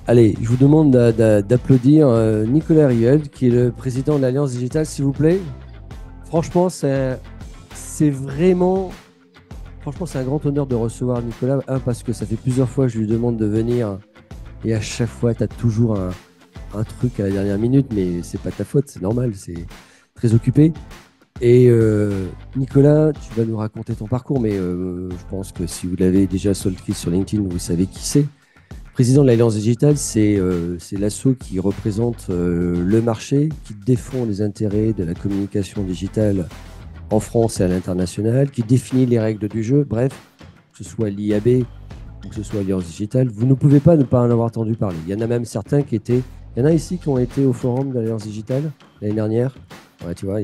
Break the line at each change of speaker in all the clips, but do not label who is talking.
Allez, je vous demande d'applaudir Nicolas Riel, qui est le président de l'Alliance Digitale, s'il vous plaît. Franchement, c'est vraiment, franchement, c'est un grand honneur de recevoir Nicolas. Un, parce que ça fait plusieurs fois que je lui demande de venir, et à chaque fois, tu as toujours un truc à la dernière minute, mais c'est pas ta faute, c'est normal, c'est très occupé. Et Nicolas, tu vas nous raconter ton parcours, mais je pense que si vous l'avez déjà sollicité sur LinkedIn, vous savez qui c'est. Président de l'Alliance Digitale, c'est l'asso qui représente le marché, qui défend les intérêts de la communication digitale en France et à l'international, qui définit les règles du jeu. Bref, que ce soit l'IAB ou que ce soit l'Alliance Digitale, vous ne pouvez pas ne pas en avoir entendu parler. Il y en a même certains qui étaient. Il y en a ici qui ont été au forum de l'Alliance Digitale l'année dernière. Ouais, tu vois,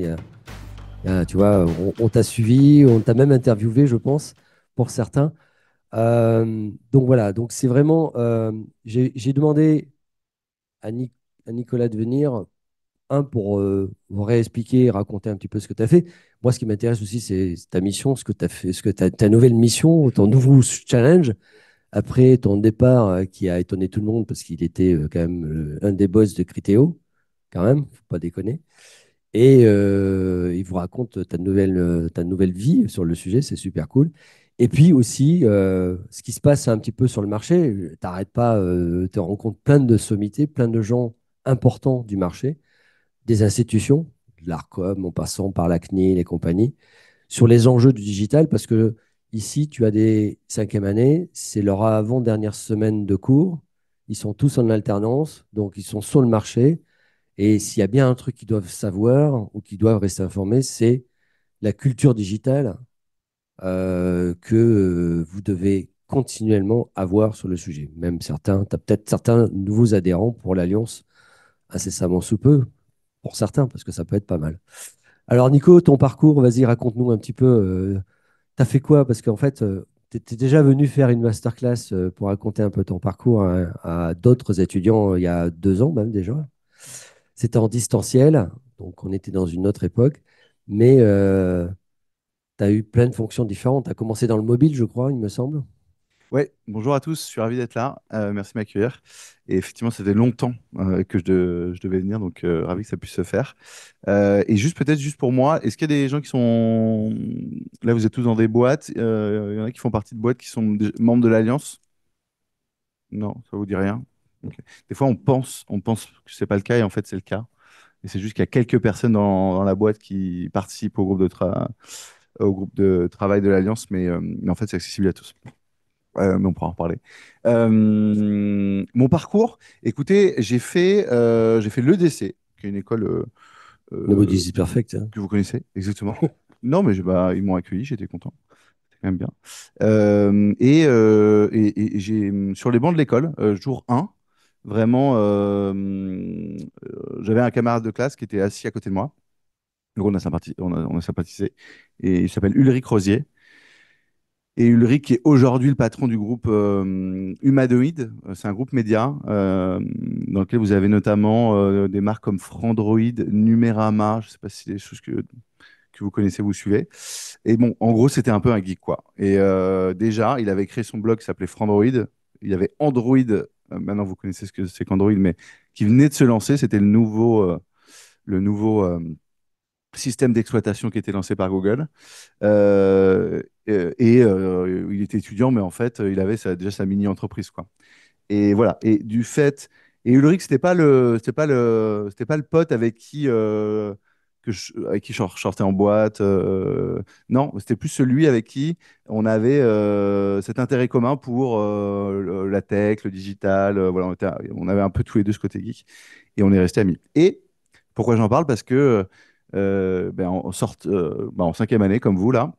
tu vois, on t'a suivi, on t'a même interviewé, je pense, pour certains. Donc voilà, donc c'est vraiment. J'ai demandé à, à Nicolas de venir, un, pour vous réexpliquer et raconter un petit peu ce que tu as fait. Moi, ce qui m'intéresse aussi, c'est ta mission, ce que tu as fait, ta nouvelle mission, ton nouveau challenge, après ton départ qui a étonné tout le monde parce qu'il était quand même un des boss de Criteo, quand même, faut pas déconner. Et il vous raconte ta nouvelle vie sur le sujet, c'est super cool. Et puis aussi, ce qui se passe un petit peu sur le marché, t'arrêtes pas, tu rencontres plein de sommités, plein de gens importants du marché, des institutions, l'ARCOM en passant par la CNIL et compagnie, sur les enjeux du digital, parce que ici, tu as des cinquièmes années, c'est leur avant-dernière semaine de cours, ils sont tous en alternance, donc ils sont sur le marché, et s'il y a bien un truc qu'ils doivent savoir ou qu'ils doivent rester informés, c'est la culture digitale que vous devez continuellement avoir sur le sujet. Même certains, tu as peut-être certains nouveaux adhérents pour l'Alliance incessamment sous peu, pour certains, parce que ça peut être pas mal. Alors Nico, ton parcours, vas-y, raconte-nous un petit peu. Tu as fait quoi? Parce qu'en fait, tu étais déjà venu faire une masterclass pour raconter un peu ton parcours à d'autres étudiants il y a 2 ans même déjà. C'était en distanciel, donc on était dans une autre époque, mais tu as eu plein de fonctions différentes. Tu as commencé dans le mobile, je crois, il me semble.
Ouais, bonjour à tous, je suis ravi d'être là. Merci de m'accueillir. Et effectivement, ça faisait longtemps que je devais venir, donc ravi que ça puisse se faire. Et juste peut-être juste pour moi, est-ce qu'il y a des gens qui sont là, vous êtes tous dans des boîtes, il y en a qui font partie de boîtes qui sont membres de l'Alliance? Non, ça vous dit rien? Ok. Des fois, on pense que c'est pas le cas et en fait, c'est le cas. Et c'est juste qu'il y a quelques personnes dans la boîte qui participent au groupe de travail de l'Alliance, mais en fait, c'est accessible à tous. Mais on pourra en reparler. Mon parcours, écoutez, j'ai fait l'EDC, qui est une école
Nobody
euh,
is perfect, hein.
que vous connaissez, exactement. Non, mais ils m'ont accueilli, j'étais content. C'est quand même bien. Et sur les bancs de l'école, jour 1, vraiment, j'avais un camarade de classe qui était assis à côté de moi. Donc on a sympathisé. Et il s'appelle Ulrich Rosier. Et Ulrich, qui est aujourd'hui le patron du groupe Humadoid, c'est un groupe média dans lequel vous avez notamment des marques comme Frandroid, Numérama, je ne sais pas si c'est des choses que vous connaissez, vous suivez. Et bon, en gros, c'était un peu un geek, quoi. Et déjà, il avait créé son blog qui s'appelait Frandroid. Il y avait Android, maintenant vous connaissez ce que c'est qu'Android, mais qui venait de se lancer, c'était le nouveau système d'exploitation qui était lancé par Google. Il était étudiant, mais en fait, il avait déjà sa mini-entreprise, quoi. Et voilà. Et du fait, et Ulrich, c'était pas le pote avec qui je sortais en boîte. Non, c'était plus celui avec qui on avait cet intérêt commun pour la tech, le digital. Voilà, on avait un peu tous les deux ce côté geek, et on est restés amis. Et pourquoi j'en parle? Parce que en cinquième année, comme vous là.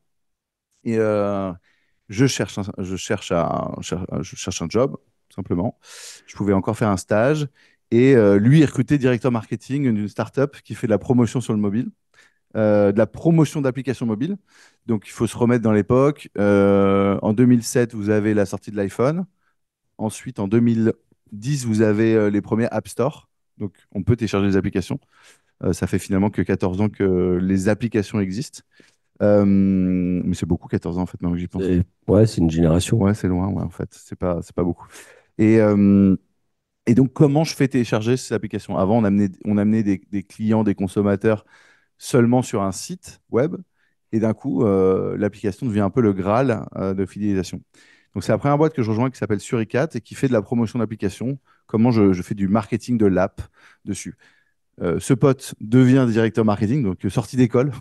Et je cherche un job, tout simplement. Je pouvais encore faire un stage. Et lui est recruté directeur marketing d'une startup qui fait de la promotion sur le mobile, de la promotion d'applications mobiles. Donc, il faut se remettre dans l'époque. En 2007, vous avez la sortie de l'iPhone. Ensuite, en 2010, vous avez les premiers App Store. Donc, on peut télécharger des applications. Ça fait finalement que 14 ans que les applications existent. Mais c'est beaucoup, 14 ans, en fait, maintenant que j'y pense.
Ouais, c'est une génération.
Ouais, c'est loin, ouais, en fait. C'est pas beaucoup. Et, euh, Et donc, comment je fais télécharger ces applications? Avant, on amenait des clients, des consommateurs seulement sur un site web. Et d'un coup, l'application devient un peu le Graal de fidélisation. Donc, c'est la première boîte que je rejoins qui s'appelle Suricat et qui fait de la promotion d'application. Comment je fais du marketing de l'app dessus. Ce pote devient directeur marketing, donc sorti d'école.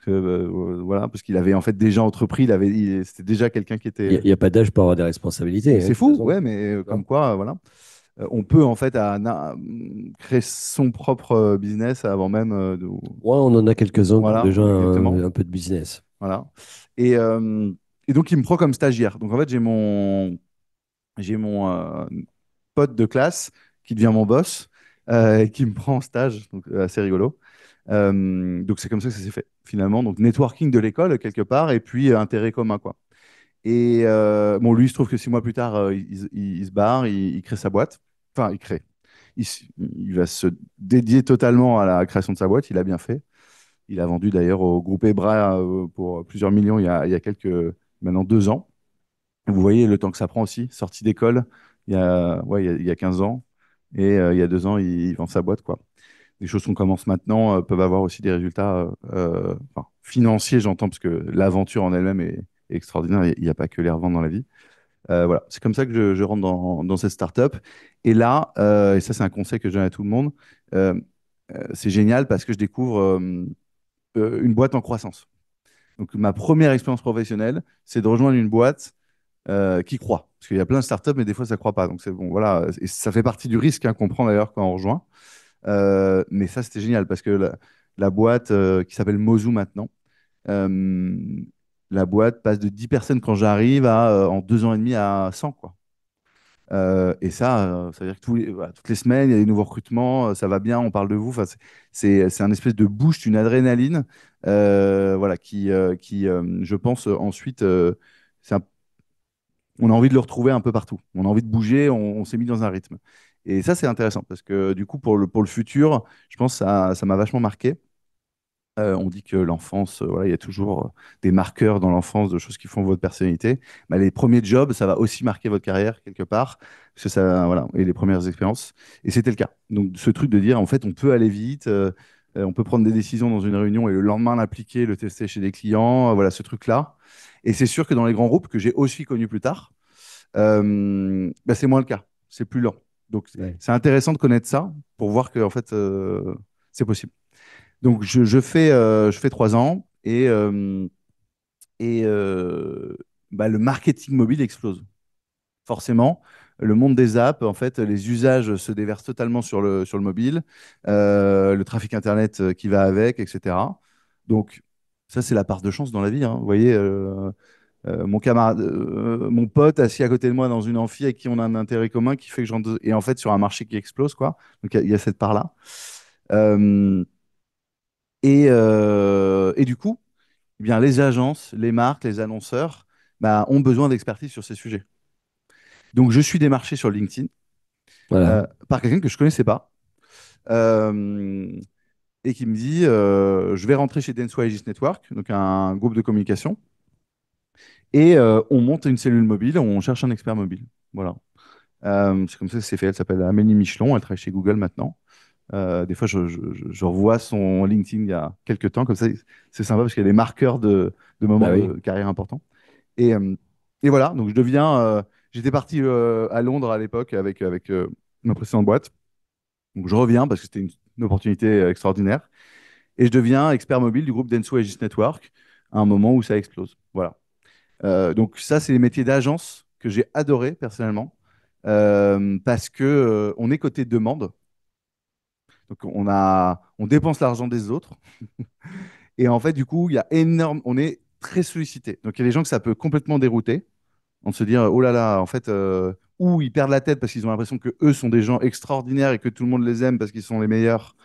Voilà, parce qu'il avait en fait déjà entrepris, c'était déjà quelqu'un qui
Il
était.
n'y a, pas d'âge pour avoir des responsabilités, hein, de
C'est
toute
fou,
façon.
ouais, mais
Hein.
comme quoi, voilà. On peut en fait créer son propre business avant même
Ouais, on en a quelques-uns qui ont
voilà,
déjà
exactement.
un peu de business.
Voilà. Et, euh, et donc, il me prend comme stagiaire. Donc, en fait, j'ai mon pote de classe qui devient mon boss et qui me prend en stage. Donc, assez rigolo. Donc, c'est comme ça que ça s'est fait, finalement. Donc, networking de l'école, quelque part, et puis intérêt commun, quoi. Et bon, lui, il se trouve que 6 mois plus tard, il se barre, il crée sa boîte. Enfin, il crée. Il va se dédier totalement à la création de sa boîte. Il a bien fait. Il a vendu d'ailleurs au groupe Ebra pour plusieurs millions il y a maintenant 2 ans. Vous voyez le temps que ça prend aussi. Sortie d'école, ouais, il y a 15 ans. Et il y a 2 ans, il vend sa boîte, quoi. Des choses qu'on commence maintenant peuvent avoir aussi des résultats enfin, financiers, j'entends, parce que l'aventure en elle-même est extraordinaire. Il n'y a pas que les revendre dans la vie. Voilà, c'est comme ça que je rentre dans cette startup. Et là, et ça, c'est un conseil que je donne à tout le monde, euh, c'est génial parce que je découvre une boîte en croissance. Donc, ma première expérience professionnelle, c'est de rejoindre une boîte qui croit. Parce qu'il y a plein de startups, mais des fois, ça ne croit pas. Donc, c'est bon, voilà. Et ça fait partie du risque qu'on prend d'ailleurs quand on rejoint. Mais ça, c'était génial parce que la boîte qui s'appelle Mozu maintenant, euh, la boîte passe de 10 personnes quand j'arrive en 2 ans et demi à 100, quoi. Et ça veut dire que voilà, toutes les semaines, il y a des nouveaux recrutements, ça va bien, on parle de vous. Enfin, c'est un espèce de boost, une adrénaline, voilà, je pense, ensuite, c'est un- on a envie de le retrouver un peu partout. On a envie de bouger, on s'est mis dans un rythme. Et ça, c'est intéressant parce que du coup, pour le futur, je pense que ça m'a vachement marqué. On dit que l'enfance, voilà, il y a toujours des marqueurs dans l'enfance de choses qui font votre personnalité. Bah, les premiers jobs, ça va aussi marquer votre carrière quelque part, parce que ça, voilà, et les premières expériences. Et c'était le cas. Donc, ce truc de dire, en fait, on peut aller vite, on peut prendre des décisions dans une réunion et le lendemain l'appliquer, le tester chez des clients, voilà, ce truc-là. Et c'est sûr que dans les grands groupes que j'ai aussi connus plus tard, bah, c'est moins le cas, c'est plus lent. Donc,
Ouais.
c'est intéressant de connaître ça pour voir que, en fait, c'est possible. Donc, je fais 3 ans et bah, le marketing mobile explose. Forcément, le monde des apps, en fait, les usages se déversent totalement sur le mobile, le trafic Internet qui va avec, etc. Donc, ça, c'est la part de chance dans la vie, hein. Vous voyez, mon camarade, mon pote assis à côté de moi dans une amphi avec qui on a un intérêt commun qui fait que j'en... Et en fait, sur un marché qui explose, quoi. Donc, il y a cette part-là. Euh, et du coup, eh bien, les agences, les marques, les annonceurs bah, ont besoin d'expertise sur ces sujets. Donc, je suis démarché sur LinkedIn
Voilà.
par quelqu'un que je ne connaissais pas euh, et qui me dit je vais rentrer chez Dentsu Aegis Network, donc un groupe de communication, et on monte une cellule mobile, on cherche un expert mobile. Voilà. C'est comme ça que c'est fait. Elle s'appelle Amélie Michelon, elle travaille chez Google maintenant. Des fois, je revois son LinkedIn il y a quelques temps, comme ça, c'est sympa parce qu'il y a des marqueurs de
Bah
moments
oui.
de carrière importants. Et, euh, et voilà, donc j'étais parti à Londres à l'époque avec ma précédente boîte. Donc je reviens parce que c'était une opportunité extraordinaire. Et je deviens expert mobile du groupe Dentsu Aegis Network à un moment où ça explose. Voilà. Donc ça, c'est les métiers d'agence que j'ai adoré personnellement parce que on est côté demande. Donc on dépense l'argent des autres. Et en fait, du coup, on est très sollicité. Donc il y a des gens que ça peut complètement dérouter. On se dit, oh là là, en fait, ou ils perdent la tête parce qu'ils ont l'impression que eux sont des gens extraordinaires et que tout le monde les aime parce qu'ils sont les meilleurs,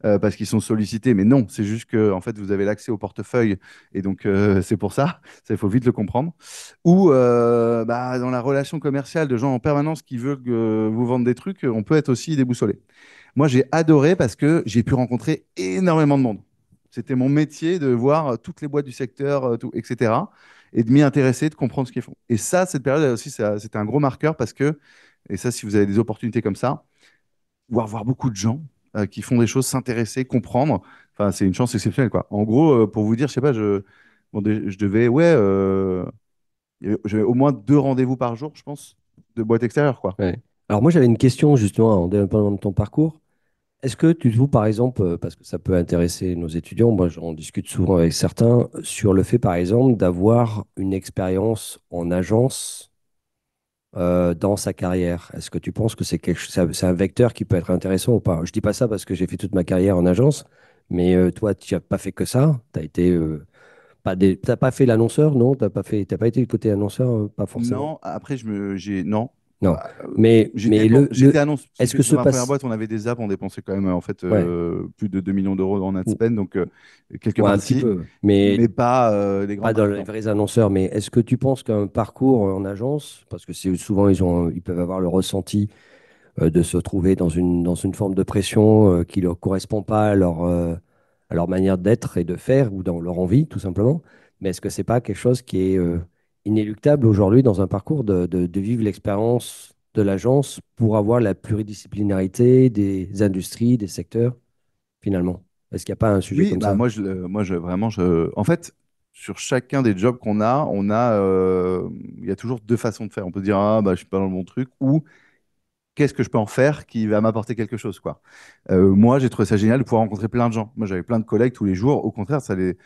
parce qu'ils sont sollicités. Mais non, c'est juste que, en fait, vous avez l'accès au portefeuille et donc c'est pour ça. Ça, il faut vite le comprendre. Ou bah, dans la relation commerciale de gens en permanence qui veulent que vous vendre des trucs, on peut être aussi déboussolé. Moi, j'ai adoré parce que j'ai pu rencontrer énormément de monde. C'était mon métier de voir toutes les boîtes du secteur, tout, etc. Et de m'y intéresser, de comprendre ce qu'ils font. Et ça, cette période aussi, c'était un gros marqueur parce que, et ça, si vous avez des opportunités comme ça, voir beaucoup de gens qui font des choses, s'intéresser, comprendre. Enfin, c'est une chance exceptionnelle, quoi. En gros, pour vous dire, je sais pas, bon, je devais, ouais, j'avais au moins 2 rendez-vous par jour, je pense, de boîte extérieure, quoi.
Ouais. Alors moi, j'avais une question justement en développement de ton parcours. Est-ce que tu trouves, par exemple, parce que ça peut intéresser nos étudiants, moi j'en discute souvent avec certains, sur le fait, par exemple, d'avoir une expérience en agence dans sa carrière. Est-ce que tu penses que c'est un vecteur qui peut être intéressant ou pas? Je dis pas ça parce que j'ai fait toute ma carrière en agence, mais toi, tu n'as pas fait que ça. Tu as été, t'as pas fait l'annonceur, non? T'as pas été le côté annonceur, pas forcément.
Non, après, non.
Non.
J'étais,
Mais
j'étais annonce.
est-ce que
Dans
se
ma première
passe,
boîte, on avait des apps, on dépensait quand même, en fait,
ouais,
plus de 2 millions d'euros en ad
ou,
spend, donc quelque
ou
part
un petit
si,
peu, mais
mais pas des
pas
grandes
dans
marques,
les
non.
vrais annonceurs. Mais est-ce que tu penses qu'un parcours en agence, parce que c'est souvent ils peuvent avoir le ressenti de se trouver dans une forme de pression qui ne leur correspond pas à leur manière d'être et de faire ou dans leur envie, tout simplement. Mais est-ce que c'est pas quelque chose qui est inéluctable aujourd'hui dans un parcours de vivre l'expérience de l'agence pour avoir la pluridisciplinarité des industries, des secteurs, finalement? Est-ce qu'il n'y a pas un sujet
Oui,
comme
bah
ça?
vraiment, en fait, sur chacun des jobs qu'on a, il y a toujours 2 façons de faire. On peut dire, ah, bah, je suis pas dans le bon truc, ou qu'est-ce que je peux en faire qui va m'apporter quelque chose, quoi. Moi, j'ai trouvé ça génial de pouvoir rencontrer plein de gens. Moi, j'avais plein de collègues tous les jours. Au contraire, ça les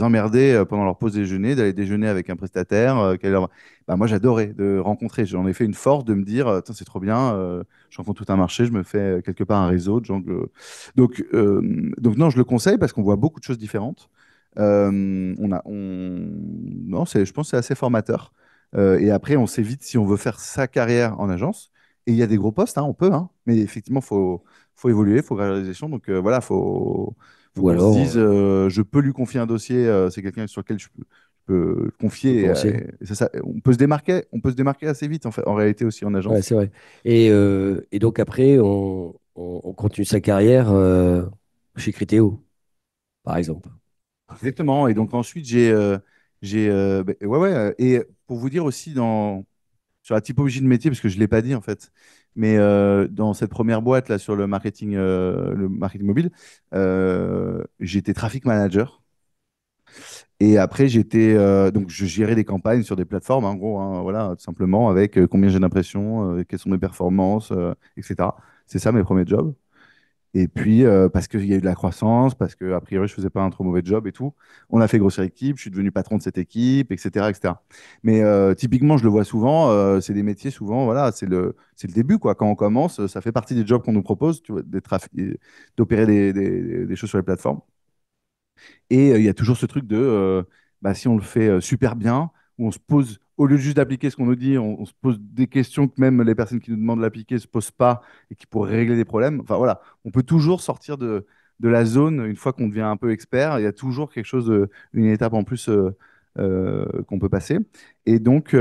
emmerdait pendant leur pause déjeuner d'aller déjeuner avec un prestataire. Bah, moi, j'adorais de rencontrer. J'en ai fait une force de me dire, tiens, c'est trop bien. Je rencontre tout un marché, je me fais quelque part un réseau de gens. Donc non, je le conseille parce qu'on voit beaucoup de choses différentes. Non, je pense que c'est assez formateur. Et après, on sait vite si on veut faire sa carrière en agence. Et il y a des gros postes, hein, on peut, hein, mais effectivement, faut évoluer, il faut gravir les échelons. Donc voilà, faut
Ou
qu'on se
alors,
dise, je peux lui confier un dossier, c'est quelqu'un sur lequel je peux confier.
potentiel?
Et c'est ça, on peut se démarquer assez vite en fait, en réalité aussi en
Ouais,
agence.
c'est vrai. Et donc après, on continue sa carrière chez Criteo, par exemple.
Exactement. Et donc ensuite, ouais, ouais. Et pour vous dire aussi sur la typologie de métier, parce que je ne l'ai pas dit en fait, mais dans cette première boîte là sur le marketing mobile, j'étais traffic manager. Et après, donc je gérais des campagnes sur des plateformes, en gros, hein, voilà, tout simplement, avec combien j'ai d'impressions, quelles sont mes performances, etc. C'est ça mes premiers jobs. Et puis, parce qu'il y a eu de la croissance, parce que a priori, je faisais pas un trop mauvais job et tout, on a fait grossir l'équipe, je suis devenu patron de cette équipe, etc., etc. Mais typiquement, je le vois souvent, c'est des métiers souvent, voilà, c'est le début, quoi. Quand on commence, ça fait partie des jobs qu'on nous propose, tu vois, d'opérer des choses sur les plateformes. Et il y a toujours ce truc bah, si on le fait super bien, où on se pose, au lieu juste d'appliquer ce qu'on nous dit, on se pose des questions que même les personnes qui nous demandent de l'appliquer ne se posent pas et qui pourraient régler des problèmes. Enfin voilà, on peut toujours sortir de la zone une fois qu'on devient un peu expert. Il y a toujours quelque chose, une étape en plus qu'on peut passer. Et donc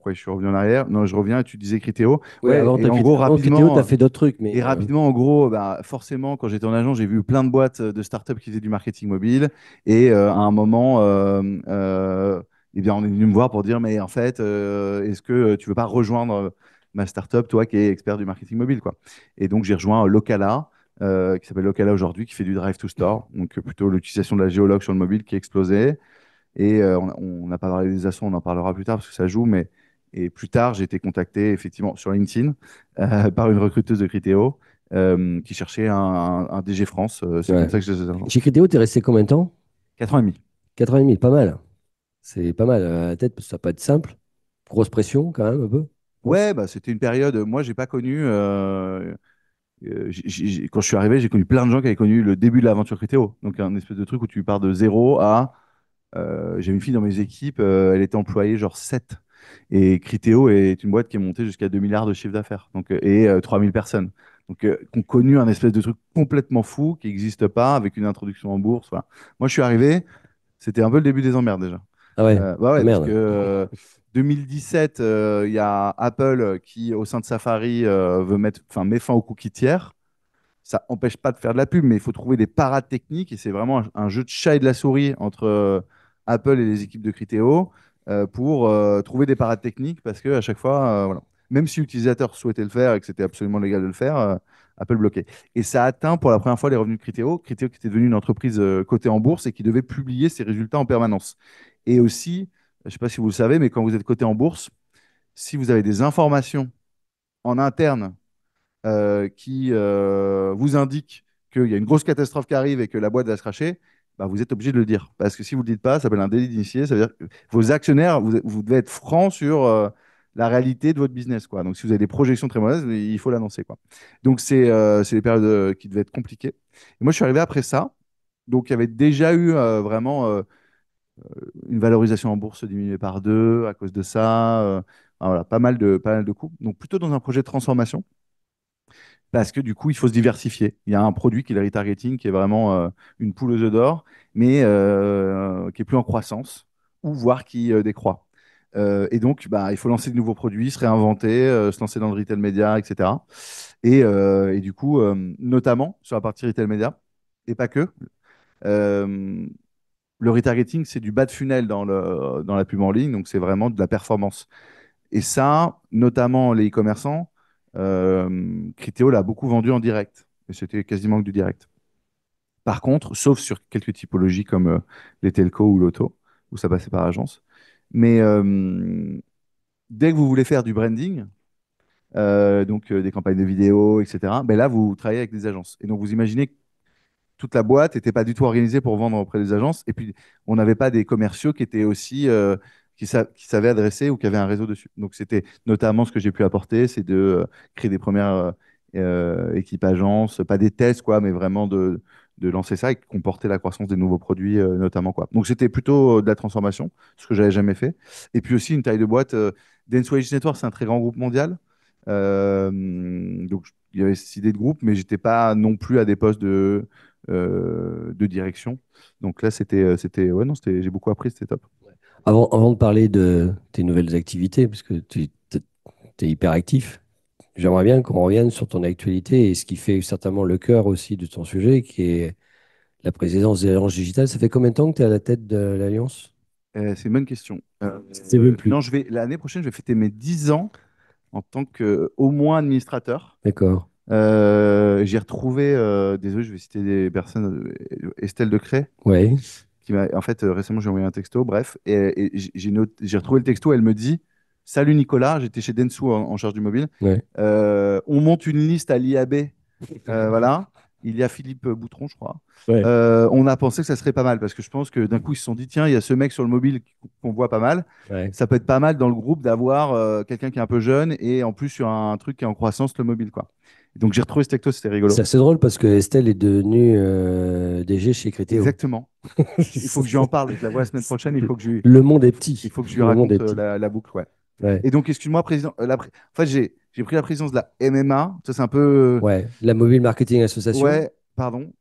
ouais, je suis revenu en arrière. Non, je reviens et tu disais Criteo.
Oui,
Ouais, et en gros,
avant Criteo, tu as
rapidement.
fait d'autres trucs, mais
En gros, bah, forcément, quand j'étais en agence, j'ai vu plein de boîtes de startups qui faisaient du marketing mobile. Et à un moment, eh bien, on est venu me voir pour dire, mais en fait, est-ce que tu veux pas rejoindre ma startup, toi qui es expert du marketing mobile, quoi. Et donc, j'ai rejoint Locala, qui s'appelle Locala aujourd'hui, qui fait du drive to store, donc plutôt l'utilisation de la géologue sur le mobile qui explosait. Et on n'a pas parlé des assos, on en parlera plus tard parce que ça joue, mais et plus tard, j'ai été contacté effectivement sur LinkedIn par une recruteuse de Criteo qui cherchait un DG France. C'est comme
ouais.
ça que je les ai rejoints.
Chez Criteo, tu es resté combien de temps?
4 ans et demi.
4 ans et demi, pas mal. C'est pas mal à la tête, parce que ça peut être simple. Grosse pression, quand même, un peu, je pense.
Ouais, bah, c'était une période. Moi, j'ai pas connu. Quand je suis arrivé, j'ai connu plein de gens qui avaient connu le début de l'aventure Criteo. Donc, un espèce de truc où tu pars de zéro à. J'ai une fille dans mes équipes, elle était employée genre 7. Et Criteo est une boîte qui est montée jusqu'à 2 milliards de chiffre d'affaires et 3000 personnes. Donc, qui ont connu un espèce de truc complètement fou qui n'existe pas avec une introduction en bourse. Voilà. Moi, je suis arrivé, c'était un peu le début des emmerdes déjà.
Ah ouais,
Bah
ah
ouais, parce que
merde.
2017, il y a Apple qui, au sein de Safari, enfin, met fin aux cookies tiers. Ça n'empêche pas de faire de la pub, mais il faut trouver des parades techniques et c'est vraiment un jeu de chat et de la souris entre Apple et les équipes de Criteo pour trouver des parades techniques parce que à chaque fois, voilà. même si l'utilisateur souhaitait le faire et que c'était absolument légal de le faire, Apple bloquait. Et ça a atteint pour la première fois les revenus de Criteo. Criteo qui était devenu une entreprise cotée en bourse et qui devait publier ses résultats en permanence. Et aussi, je ne sais pas si vous le savez, mais quand vous êtes coté en bourse, si vous avez des informations en interne qui vous indiquent qu'il y a une grosse catastrophe qui arrive et que la boîte va se cracher, bah, vous êtes obligé de le dire. Parce que si vous ne le dites pas, ça s'appelle un délit d'initié. Ça veut dire que vos actionnaires, vous devez être franc sur la réalité de votre business, quoi. Donc, si vous avez des projections très mauvaises, il faut l'annoncer, quoi. Donc, c'est des périodes qui devaient être compliquées. Et moi, je suis arrivé après ça. Donc, il y avait déjà eu vraiment une valorisation en bourse diminuée par deux à cause de ça. Voilà, pas mal de coûts. Donc, plutôt dans un projet de transformation parce que du coup, il faut se diversifier. Il y a un produit qui est le retargeting, qui est vraiment une poule aux œufs d'or, mais qui est plus en croissance, ou voire qui décroît. Et donc, bah, il faut lancer de nouveaux produits, se réinventer, se lancer dans le retail média, etc. Et du coup, notamment sur la partie retail média, et pas que, euh, le retargeting, c'est du bas de funnel dans la pub en ligne, donc c'est vraiment de la performance. Et ça, notamment les e-commerçants, Criteo l'a beaucoup vendu en direct. Et c'était quasiment que du direct. Par contre, sauf sur quelques typologies comme les telcos ou l'auto, où ça passait par agence. Mais dès que vous voulez faire du branding, donc des campagnes de vidéo, etc., ben là, vous travaillez avec des agences. Et donc, vous imaginez toute la boîte n'était pas du tout organisée pour vendre auprès des agences. Et puis, on n'avait pas des commerciaux qui étaient aussi, qui savaient adresser ou qui avaient un réseau dessus. Donc, c'était notamment ce que j'ai pu apporter, c'est de créer des premières équipes agences, pas des tests, quoi, mais vraiment de lancer ça et qui comportait la croissance des nouveaux produits, notamment, quoi. Donc, c'était plutôt de la transformation, ce que j'avais jamais fait. Et puis aussi, une taille de boîte. Dance Wage Network, c'est un très grand groupe mondial. Donc, il y avait cette idée de groupe, mais j'étais pas non plus à des postes de direction. Donc là, ouais, non, j'ai beaucoup appris, c'était top.
Avant de parler de tes nouvelles activités, parce que tu es hyper actif, j'aimerais bien qu'on revienne sur ton actualité et ce qui fait certainement le cœur aussi de ton sujet, qui est la présidence de l'Alliance Digitale. Ça fait combien de temps que tu es à la tête de l'Alliance?
C'est une bonne question.
Je sais même plus.
Non, l'année prochaine, je vais fêter mes 10 ans en tant que au moins administrateur.
D'accord.
J'ai retrouvé, désolé, je vais citer des personnes, Estelle Decré,
Ouais,
qui m'a, en fait, récemment, j'ai envoyé un texto, bref, et j'ai retrouvé le texto, elle me dit, Salut Nicolas, j'étais chez Densu en charge du mobile.
ouais,
On monte une liste à l'IAB. Voilà. Il y a Philippe Boutron, je crois.
ouais,
On a pensé que ça serait pas mal parce que je pense que d'un coup, ils se sont dit, tiens, il y a ce mec sur le mobile qu'on voit pas mal.
ouais.
Ça peut être pas mal dans le groupe d'avoir quelqu'un qui est un peu jeune et en plus sur un truc qui est en croissance, le mobile, quoi. Donc j'ai retrouvé ce texto, c'était
C'est
rigolo.
assez drôle parce que Estelle est devenue DG chez Criteo.
Exactement. Il faut que je lui en parle. Je la vois la semaine prochaine.
Le monde est
Il
petit.
faut que je lui
Le monde est
raconte
petit.
la boucle, ouais.
Ouais,
Et donc, excuse-moi, président. En fait, j'ai pris la présidence de la MMA. Ça, c'est un peu.
ouais. La Mobile Marketing Association.
Ouais, pardon.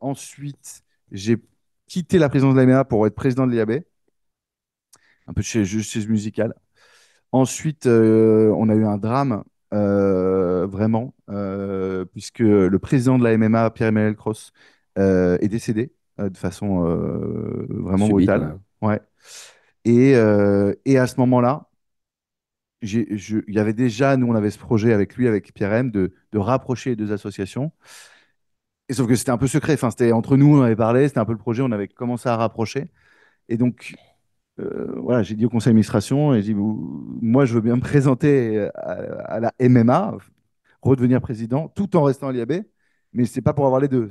Ensuite, j'ai quitté la présidence de la MMA pour être président de l'IAB, un peu chez musical. Ensuite, on a eu un drame, vraiment, puisque le président de la MMA, Pierre-Emmanuel Cross, est décédé de façon vraiment
Subite,
brutale.
ouais.
Ouais. Et à ce moment-là, il y avait déjà, nous, on avait ce projet avec lui, avec Pierre-M, de rapprocher les deux associations. Et sauf que c'était un peu secret. Enfin, c'était entre nous, on avait parlé, c'était un peu le projet, on avait commencé à rapprocher. Et donc, voilà, j'ai dit au conseil d'administration, et j'ai dit, moi, je veux bien me présenter à la MMA, redevenir président, tout en restant à l'IAB, mais c'est pas pour avoir les deux.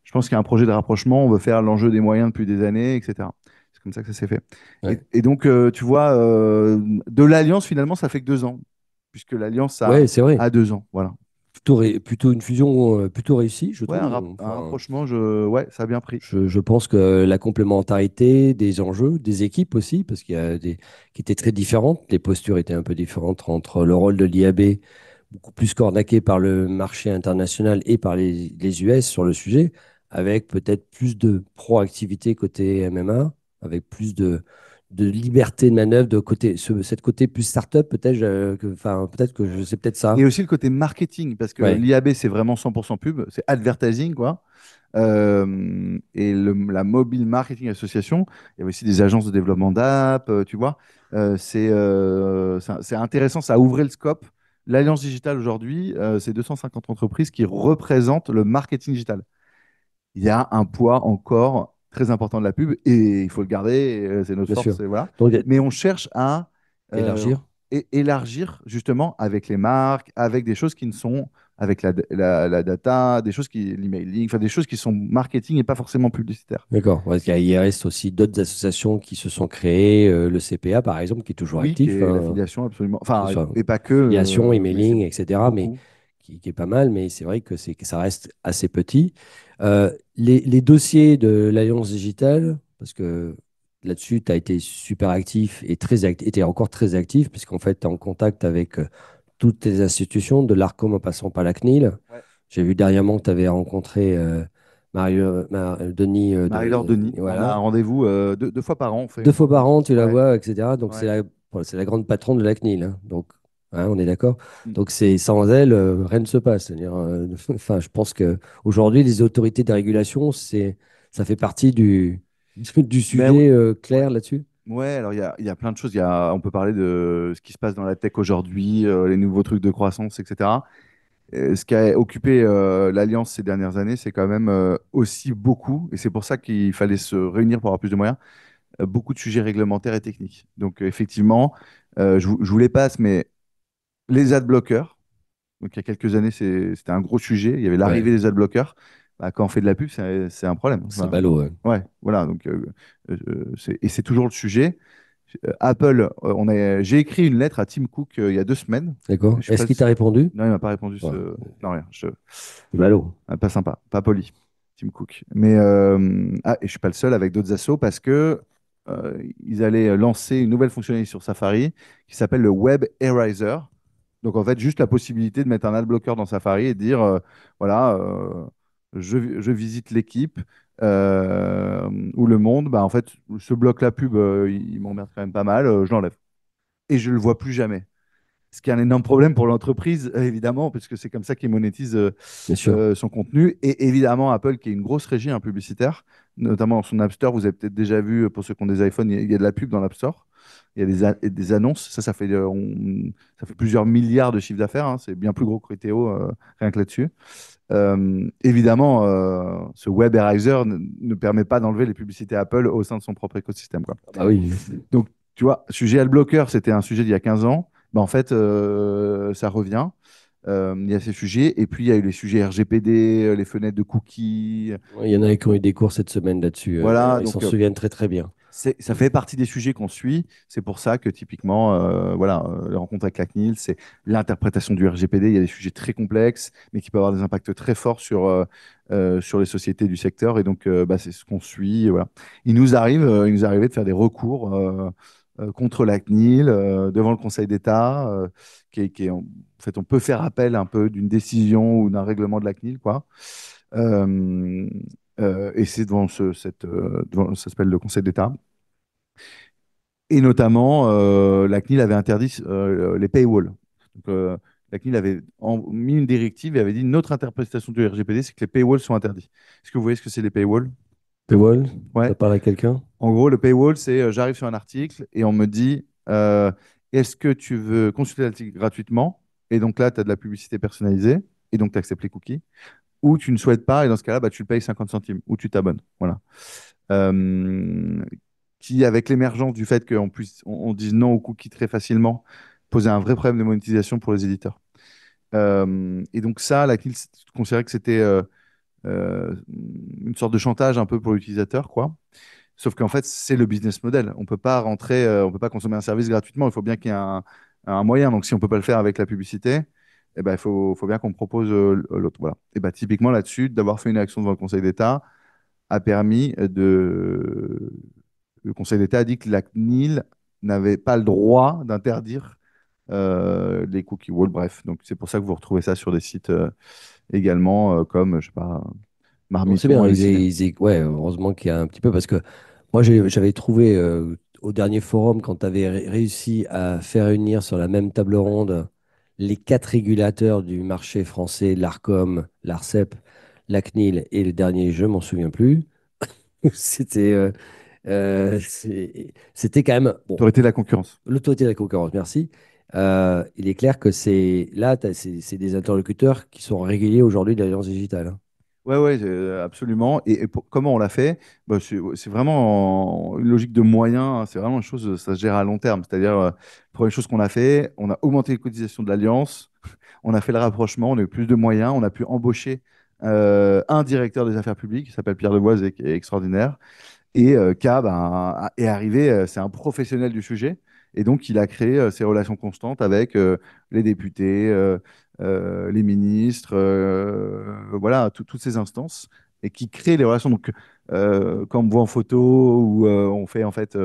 Je pense qu'il y a un projet de rapprochement, on veut faire l'enjeu des moyens depuis des années, etc. C'est comme ça que ça s'est fait. Et,
Ouais,
et donc, tu vois, de l'Alliance, finalement, ça fait que 2 ans, puisque l'Alliance
ouais, c'est vrai.
a 2 ans. Voilà.
Plutôt une fusion plutôt réussie, je
Ouais,
trouve.
un
Enfin,
rapprochement, ouais, ça a bien pris.
je pense que la complémentarité des enjeux, des équipes aussi, parce qu'il y a des qui étaient très différentes, les postures étaient un peu différentes entre le rôle de l'IAB, beaucoup plus cornaqué par le marché international et par les US sur le sujet, avec peut-être plus de proactivité côté MMA, avec plus de liberté de manœuvre de côté, cette côté plus start-up, peut-être, enfin, peut-être que je sais peut-être
Et
ça.
aussi le côté marketing, parce que
Ouais,
l'IAB, c'est vraiment 100% pub, c'est advertising, quoi. Et la Mobile Marketing Association, il y avait aussi des agences de développement d'app, tu vois. C'est intéressant, ça a ouvert le scope. L'Alliance digitale aujourd'hui, c'est 250 entreprises qui représentent le marketing digital. Il y a un poids encore très important de la pub et il faut le garder, c'est notre
Bien sûr.
force, et voilà.
Donc,
Mais on cherche à euh,
élargir.
élargir justement avec les marques, avec des choses qui ne sont, avec la data, des choses qui, l'emailing, enfin des choses qui sont marketing et pas forcément publicitaires.
D'accord. Parce qu'il reste aussi d'autres associations qui se sont créées, le CPA par exemple, qui est toujours
Oui, qui
actif,
est
hein,
l'affiliation, absolument.
que ce
Enfin,
soit
et pas que,
affiliation,
mais c'est
emailing, etc., mais
beaucoup.
qui est pas mal, mais c'est vrai que ça reste assez petit. Les dossiers de l'Alliance digitale, parce que là-dessus, tu as été super actif et très actif, et encore très actif, puisqu'en fait, tu es en contact avec toutes les institutions, de l'ARCOM en passant par la CNIL.
Ouais.
J'ai vu dernièrement que tu avais rencontré Denis,
Marie-Laure Denis, on a un
voilà.
rendez-vous deux fois par an, on fait
Deux
une
fois par
rencontre.
an, tu la
Ouais,
vois, etc. Donc,
ouais.
bon, c'est la grande patronne de la CNIL, hein. Donc, hein, on est d'accord.
Mm.
Donc, c'est sans elle, rien ne se passe. C'est-à-dire, enfin, je pense que aujourd'hui, les autorités de régulation, ça fait partie du
Ben oui.
sujet
Ouais.
clair là-dessus.
Ouais, alors il y a plein de choses. On peut parler de ce qui se passe dans la tech aujourd'hui, les nouveaux trucs de croissance, etc. Ce qui a occupé l'Alliance ces dernières années, c'est quand même aussi beaucoup, et c'est pour ça qu'il fallait se réunir pour avoir plus de moyens, beaucoup de sujets réglementaires et techniques. Donc effectivement, je vous les passe, mais les ad bloqueurs, donc il y a quelques années, c'était un gros sujet. Il y avait
Ouais,
l'arrivée des ad bloqueurs. Bah, quand on fait de la pub, c'est un problème.
c'est
Enfin,
ballot, ouais.
ouais, voilà. Donc, et c'est toujours le sujet. Apple, j'ai écrit une lettre à Tim Cook il y a 2 semaines.
D'accord.
Je sais
Est-ce
pas
qu'il t'a répondu?
Non, il m'a pas répondu.
Ouais,
Non, rien.
c'est ballot.
Pas sympa, pas poli, Tim Cook. Mais et je suis pas le seul avec d'autres assos parce que ils allaient lancer une nouvelle fonctionnalité sur Safari qui s'appelle le Web Eraser. Donc en fait, juste la possibilité de mettre un ad blocker dans Safari et de dire voilà, je visite l'équipe ou le monde. Bah, en fait, ce bloc la pub, il m'emmerde quand même pas mal, je l'enlève. Et je le vois plus jamais. Ce qui est un énorme problème pour l'entreprise, évidemment, parce que c'est comme ça qu'ils monétisent
Bien sûr.
son contenu. Et évidemment, Apple, qui est une grosse régie hein, publicitaire, notamment dans son App Store, vous avez peut-être déjà vu, pour ceux qui ont des iPhones, il y a de la pub dans l'App Store. Il y a des annonces. Ça fait plusieurs milliards de chiffres d'affaires, hein. C'est bien plus gros que Criteo, rien que là-dessus. Évidemment, ce Web Eraser ne permet pas d'enlever les publicités Apple au sein de son propre écosystème, quoi.
Ah bah oui.
Donc, tu vois, sujet adblocker, c'était un sujet d'il y a 15 ans. Bah, en fait, ça revient. Il y a ces sujets. Et puis, il y a eu les sujets RGPD, les fenêtres de cookies.
Ouais, il y en a qui ont eu des cours cette semaine là-dessus.
Voilà,
Ils s'en
donc
souviennent très très bien.
ça fait partie des sujets qu'on suit. C'est pour ça que typiquement, voilà, les rencontres avec la CNIL, c'est l'interprétation du RGPD. Il y a des sujets très complexes, mais qui peuvent avoir des impacts très forts sur les sociétés du secteur. Et donc, bah, c'est ce qu'on suit. Voilà. Il nous arrivait de faire des recours contre la CNIL devant le Conseil d'État, en fait, on peut faire appel un peu d'une décision ou d'un règlement de la CNIL, quoi. Euh, et c'est ça s'appelle le Conseil d'État. Et notamment, la CNIL avait interdit les paywalls. Donc, la CNIL avait mis une directive et avait dit notre interprétation du RGPD, c'est que les paywalls sont interdits. Est-ce que vous voyez ce que c'est les paywalls?
Paywall,
Ouais.
ça parle à quelqu'un?
En gros, le paywall, c'est j'arrive sur un article et on me dit est-ce que tu veux consulter l'article gratuitement? Et donc là, tu as de la publicité personnalisée et donc tu acceptes les cookies. Ou tu ne souhaites pas et dans ce cas-là, bah, tu le payes 50 centimes ou tu t'abonnes. Voilà. Euh, qui, avec l'émergence du fait on dise non aux cookies très facilement, posait un vrai problème de monétisation pour les éditeurs. Et donc ça, la CNIL considérait que c'était une sorte de chantage un peu pour l'utilisateur, quoi. Sauf qu'en fait, c'est le business model. On peut pas rentrer, on peut pas consommer un service gratuitement. Il faut bien qu'il y ait un moyen. Donc, si on peut pas le faire avec la publicité, eh ben, faut bien qu'on propose l'autre. Voilà. Et ben, typiquement là-dessus, d'avoir fait une action devant le Conseil d'État a permis de. Le Conseil d'État a dit que la CNIL n'avait pas le droit d'interdire les cookie walls. Bref, donc c'est pour ça que vous retrouvez ça sur des sites également, comme, je sais pas,
Non, c'est
Marmiton,
bien,
Halluciné.
ouais, heureusement qu'il y a un petit peu, parce que moi j'avais trouvé au dernier forum, quand tu avais réussi à faire unir sur la même table ronde les quatre régulateurs du marché français, l'ARCOM, l'ARCEP, la CNIL et le dernier, je m'en souviens plus. C'était c'était quand même bon.
T'aurais été la concurrence.
L'autorité de la concurrence, merci. Il est clair que c'est là, c'est des interlocuteurs qui sont réguliers aujourd'hui de l'Alliance digitale, hein.
Ouais, ouais, absolument. Et comment on l'a fait? Bah, c'est vraiment une logique de moyens, hein. C'est vraiment une chose, ça se gère à long terme. C'est-à-dire, première chose qu'on a fait, on a augmenté les cotisations de l'Alliance, on a fait le rapprochement, on a eu plus de moyens, on a pu embaucher un directeur des affaires publiques qui s'appelle Pierre Deboise et qui est extraordinaire. Et K ben, est arrivé, c'est un professionnel du sujet. Et donc, il a créé ces relations constantes avec les députés, les ministres, voilà, toutes ces instances, et qui créent les relations. Donc, quand on me voit en photo ou on fait, en fait,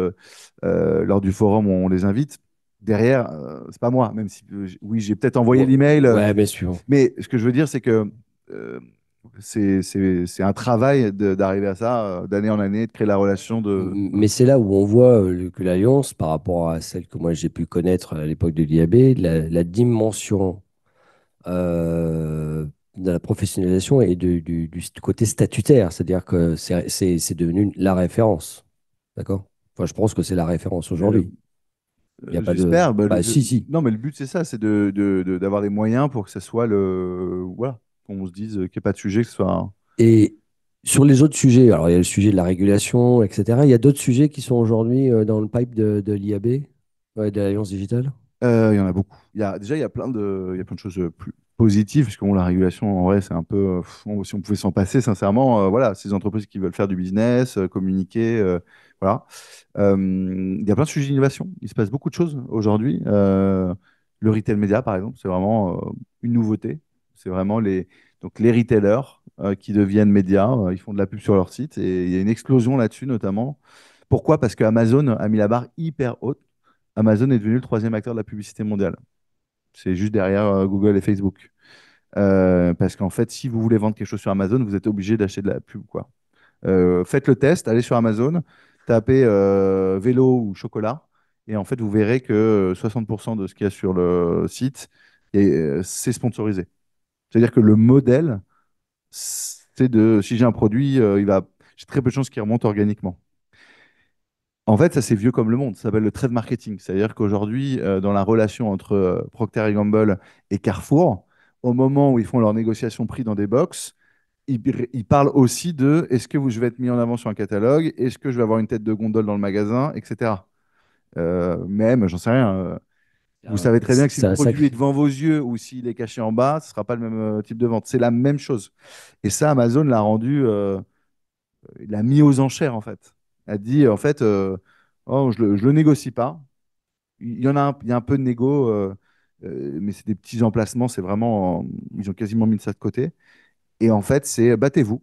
lors du forum, on les invite. Derrière, c'est pas moi, même si, oui, j'ai peut-être envoyé
Ouais,
l'email,
ouais, bien sûr.
mais ce que je veux dire, c'est que euh, c'est un travail d'arriver à ça, d'année en année, de créer la relation de. Voilà.
Mais c'est là où on voit que l'Alliance, par rapport à celle que moi j'ai pu connaître à l'époque de l'IAB, la dimension de la professionnalisation et du côté statutaire, c'est-à-dire que c'est devenu la référence. D'accord? Enfin, je pense que c'est la référence
Euh,
aujourd'hui. Il n'y a pas de.
J'espère. Bah,
Bah, si, si.
non, mais le but, c'est ça, c'est d'avoir des moyens pour que ce soit le. Voilà, qu'on se dise qu'il n'y ait pas de sujet, que ce soit.
Et sur les autres sujets, alors il y a le sujet de la régulation, etc. Il y a d'autres sujets qui sont aujourd'hui dans le pipe de l'IAB, ouais, de l'Alliance digitale.
Il y en a beaucoup. Déjà, il y a plein de choses plus positives, parce que bon, la régulation, en vrai, c'est un peu. Si on pouvait s'en passer, sincèrement, voilà, ces entreprises qui veulent faire du business, communiquer, voilà. Il y a plein de sujets d'innovation. Il se passe beaucoup de choses aujourd'hui. Le retail média, par exemple, c'est vraiment une nouveauté. C'est vraiment donc les retailers qui deviennent médias. Ils font de la pub sur leur site et il y a une explosion là-dessus, notamment. Pourquoi? Parce que Amazon a mis la barre hyper haute. Amazon est devenu le troisième acteur de la publicité mondiale. C'est juste derrière Google et Facebook. Parce qu'en fait, si vous voulez vendre quelque chose sur Amazon, vous êtes obligé d'acheter de la pub, quoi. Faites le test, allez sur Amazon, tapez vélo ou chocolat, et en fait, vous verrez que 60% de ce qu'il y a sur le site, c'est sponsorisé. C'est-à-dire que le modèle, c'est si j'ai un produit, j'ai très peu de chances qu'il remonte organiquement. En fait, ça c'est vieux comme le monde, ça s'appelle le trade marketing. C'est-à-dire qu'aujourd'hui, dans la relation entre Procter Gamble et Carrefour, au moment où ils font leurs négociations prix dans des box, ils parlent aussi de est-ce que je vais être mis en avant sur un catalogue, est-ce que je vais avoir une tête de gondole dans le magasin, etc. Même, j'en sais rien. Vous savez très bien que si
C'est
le
un
produit est
sacré.
devant vos yeux ou s'il est caché en bas, ce ne sera pas le même type de vente. C'est la même chose. Et ça, Amazon l'a rendu, il l'a mis aux enchères en fait. Elle a dit en fait, oh, je le négocie pas. Il y a un peu de négo, mais c'est des petits emplacements. C'est vraiment, ils ont quasiment mis ça de côté. Et en fait, c'est battez-vous.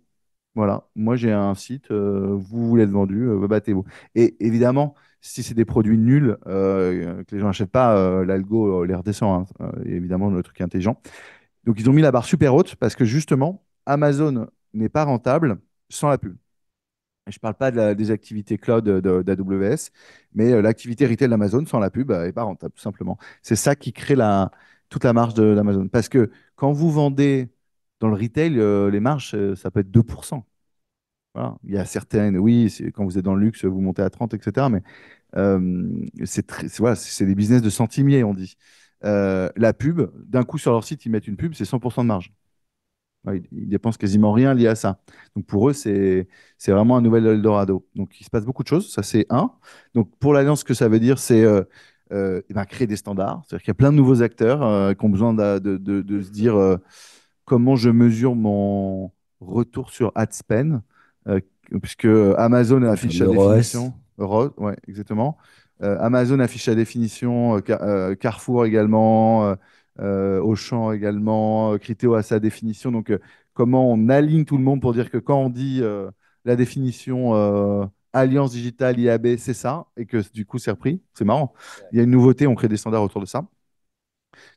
Voilà, moi j'ai un site, vous voulez être vendu, battez-vous. Et évidemment, si c'est des produits nuls, que les gens n'achètent pas, l'algo les redescend, hein. Évidemment, le truc est intelligent. Donc ils ont mis la barre super haute parce que justement, Amazon n'est pas rentable sans la pub. Et je ne parle pas des activités cloud d'AWS, mais l'activité retail d'Amazon sans la pub n'est pas rentable, tout simplement. C'est ça qui crée toute la marge d'Amazon. Parce que quand vous vendez dans le retail, les marges, ça peut être 2%. Voilà. Il y a certaines, oui, quand vous êtes dans le luxe, vous montez à 30, etc. Mais voilà, c'est des business de centimiers, on dit. La pub, d'un coup sur leur site, ils mettent une pub, c'est 100% de marge. Ouais, ils dépensent quasiment rien lié à ça. Donc pour eux, c'est vraiment un nouvel Eldorado. Donc il se passe beaucoup de choses, ça c'est un. Donc pour l'Alliance, ce que ça veut dire, c'est eh ben, créer des standards. C'est-à-dire qu'il y a plein de nouveaux acteurs qui ont besoin de se dire comment je mesure mon retour sur ad spend, euh, puisque Amazon
Le
affiche sa
fameux ROAS.
définition. Ouais, exactement. Amazon affiche sa définition, Carrefour également, Auchan également, Criteo a sa définition. Donc, comment on aligne tout le monde pour dire que quand on dit la définition Alliance Digitale IAB, c'est ça, et que du coup, c'est repris. C'est marrant. Il y a une nouveauté, on crée des standards autour de ça.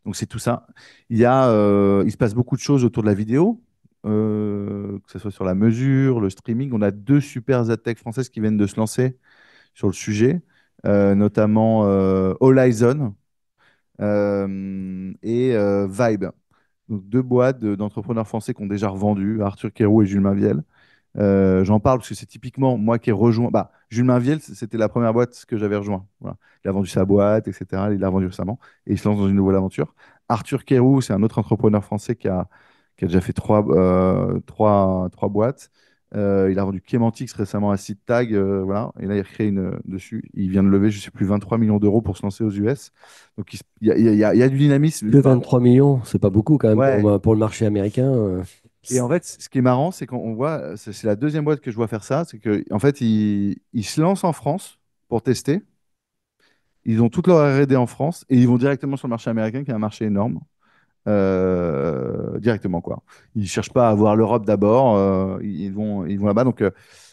Donc c'est tout ça. Il se passe beaucoup de choses autour de la vidéo, que ce soit sur la mesure, le streaming. On a deux super adtech françaises qui viennent de se lancer sur le sujet, notamment Horizon et Vibe. Donc, deux boîtes d'entrepreneurs français qui ont déjà revendu, Arthur Kérou et Jules Mainviel. J'en parle parce que c'est typiquement moi qui ai rejoint. Bah, Jules Mainviel, c'était la première boîte que j'avais rejoint. Voilà. Il a vendu sa boîte, etc. Il l'a vendu récemment et il se lance dans une nouvelle aventure. Arthur Kérou, c'est un autre entrepreneur français qui a déjà fait trois boîtes. Il a vendu Kementix récemment à SeedTag, voilà. Et là, il recrée une dessus. Il vient de lever, je sais plus, 23 millions d'euros pour se lancer aux US. Donc, il y a du dynamisme.
Que 23 millions, c'est pas beaucoup quand même
Ouais,
pour le marché américain.
et en fait, ce qui est marrant, c'est qu'on voit, c'est la deuxième boîte que je vois faire ça, c'est que en fait, ils se lancent en France pour tester. Ils ont toute leur R&D en France et ils vont directement sur le marché américain, qui est un marché énorme, directement quoi. Ils cherchent pas à voir l'Europe d'abord, ils vont là-bas. Donc,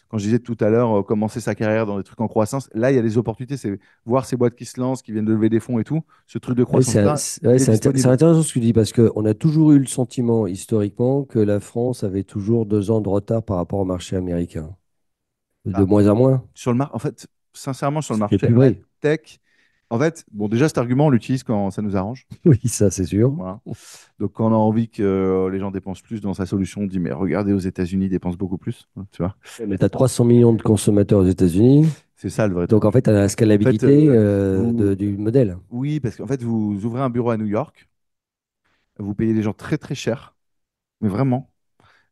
quand je disais tout à l'heure, commencer sa carrière dans des trucs en croissance, là, il y a des opportunités. C'est voir ces boîtes qui se lancent, qui viennent de lever des fonds et tout. Ce truc de
Ouais,
croissance-là,
ouais,
il est
c'est
disponible.
intéressant ce que tu dis parce qu'on a toujours eu le sentiment historiquement que la France avait toujours 2 ans de retard par rapport au marché américain. De
Ah,
moins en moins,
en fait, sincèrement, sur le
c'est
marché
plus vrai.
tech, en fait, bon, déjà, cet argument, on l'utilise quand ça nous arrange.
Oui, ça c'est sûr.
Voilà. Donc, quand on a envie que les gens dépensent plus dans sa solution, on dit, mais regardez, aux États-Unis, ils dépensent beaucoup plus. Hein, tu vois,
Mais tu as 300 millions de consommateurs aux États-unis.
c'est ça le vrai
Donc en
truc.
fait, tu as la
En fait,
scalabilité du modèle.
oui, parce qu'en fait, vous ouvrez un bureau à New York, vous payez des gens très, très cher, mais vraiment.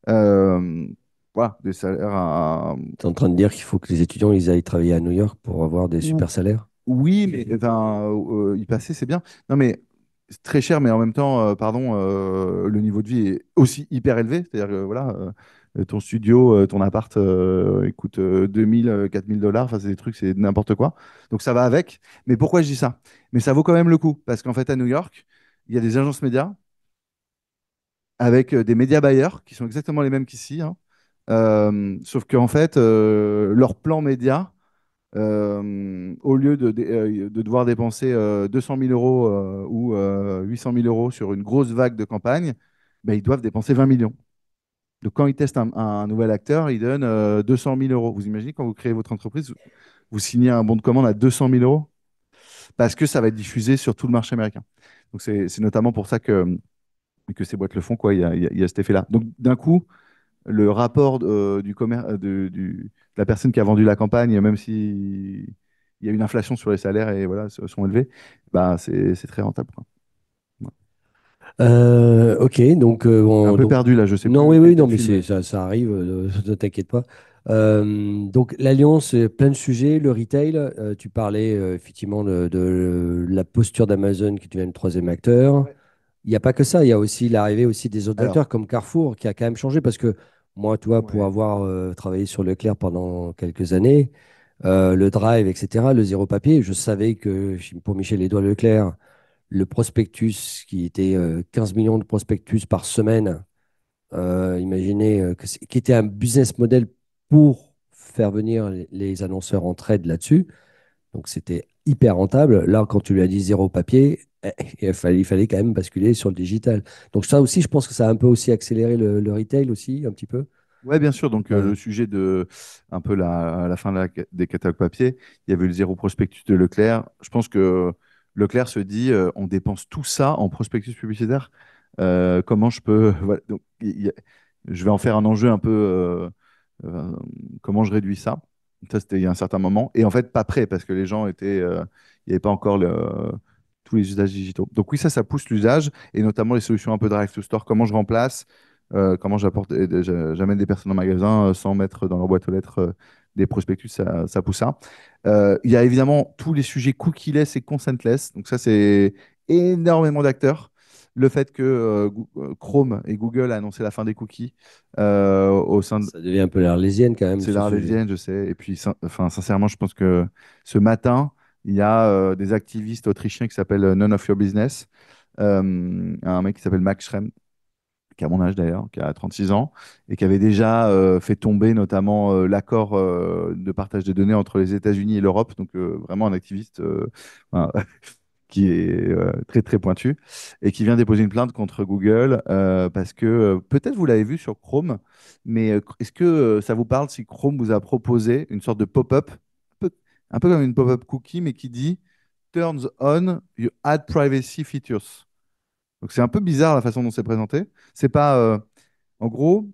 Euh, voilà, des salaires
Tu es en train de dire qu'il faut que les étudiants ils aillent travailler à New York pour avoir des
ou-
super salaires?
Oui, mais enfin, y passer, c'est bien. Non, mais c'est très cher, mais en même temps, pardon, le niveau de vie est aussi hyper élevé. C'est-à-dire que voilà, ton studio, ton appart, il coûte 2000, 4000 dollars. Enfin, c'est des trucs, c'est n'importe quoi. Donc ça va avec. Mais pourquoi je dis ça? Mais ça vaut quand même le coup. Parce qu'en fait, à New York, il y a des agences médias avec des médias buyers qui sont exactement les mêmes qu'ici, hein. Sauf qu'en fait, leur plan média au lieu de devoir dépenser 200 000 euros ou 800 000 euros sur une grosse vague de campagne, ben, ils doivent dépenser 20 millions. Donc, quand ils testent un nouvel acteur, ils donnent 200 000 euros. Vous imaginez quand vous créez votre entreprise, vous signez un bon de commande à 200 000 euros parce que ça va être diffusé sur tout le marché américain. Donc, c'est notamment pour ça que ces boîtes le font, quoi. Il y a cet effet-là. Donc, d'un coup, le rapport du commerce, de la personne qui a vendu la campagne, même si il y a une inflation sur les salaires et voilà, sont élevés, bah, c'est très rentable, quoi. Ouais.
Ok, donc,
Un peu
donc
perdu là, je sais
non,
plus
oui,
quel
oui,
était
non,
le
mais
fil, mais
ça arrive, ne t'inquiète pas. Donc l'Alliance, plein de sujets, le retail, tu parlais effectivement de la posture d'Amazon qui devient le troisième acteur.
ouais.
Il n'y a pas que ça, il y a aussi l'arrivée aussi des autres
Alors,
acteurs comme Carrefour qui a quand même changé parce que moi, toi, pour
ouais.
avoir travaillé sur Leclerc pendant quelques années, le drive, etc., le zéro papier, je savais que pour Michel-Édouard Leclerc, le prospectus qui était 15 millions de prospectus par semaine, imaginez qui était un business model pour faire venir les annonceurs en trade là-dessus. Donc c'était hyper rentable. Là, quand tu lui as dit zéro papier, il fallait quand même basculer sur le digital. Donc ça aussi, je pense que ça a un peu aussi accéléré le retail aussi, un petit peu.
Ouais, bien sûr. Donc,
Ouais.
le sujet de un peu la fin des catalogues papier, il y avait le zéro prospectus de Leclerc. Je pense que Leclerc se dit, on dépense tout ça en prospectus publicitaire. Comment je peux. Voilà. Donc, je vais en faire un enjeu un peu. Euh, comment je réduis ça? Ça, c'était il y a un certain moment. Et en fait, pas prêt, parce que les gens étaient. Il n'y avait pas encore tous les usages digitaux. Donc, oui, ça pousse l'usage, et notamment les solutions un peu drive to store. Comment je remplace? Comment j'amène des personnes en magasin sans mettre dans leur boîte aux lettres des prospectus, ça pousse ça. Il y a évidemment tous les sujets cookieless et consentless. Donc ça, c'est énormément d'acteurs. Le fait que Chrome et Google a annoncé la fin des cookies au sein de...
Ça devient un peu l'Arlésienne quand même,
C'est
ce sujet.
l'Arlésienne, je sais. Et puis, enfin, sincèrement, je pense que ce matin, il y a des activistes autrichiens qui s'appellent None of Your Business. Un mec qui s'appelle Max Schrems, qui a mon âge d'ailleurs, qui a 36 ans, et qui avait déjà fait tomber notamment l'accord de partage de données entre les États-Unis et l'Europe, donc vraiment un activiste voilà, qui est très très pointu, et qui vient déposer une plainte contre Google parce que peut-être vous l'avez vu sur Chrome, mais est-ce que ça vous parle si Chrome vous a proposé une sorte de pop-up, un peu comme une pop-up cookie, mais qui dit Turns on your ad privacy features. Donc c'est un peu bizarre la façon dont c'est présenté. C'est pas, en gros,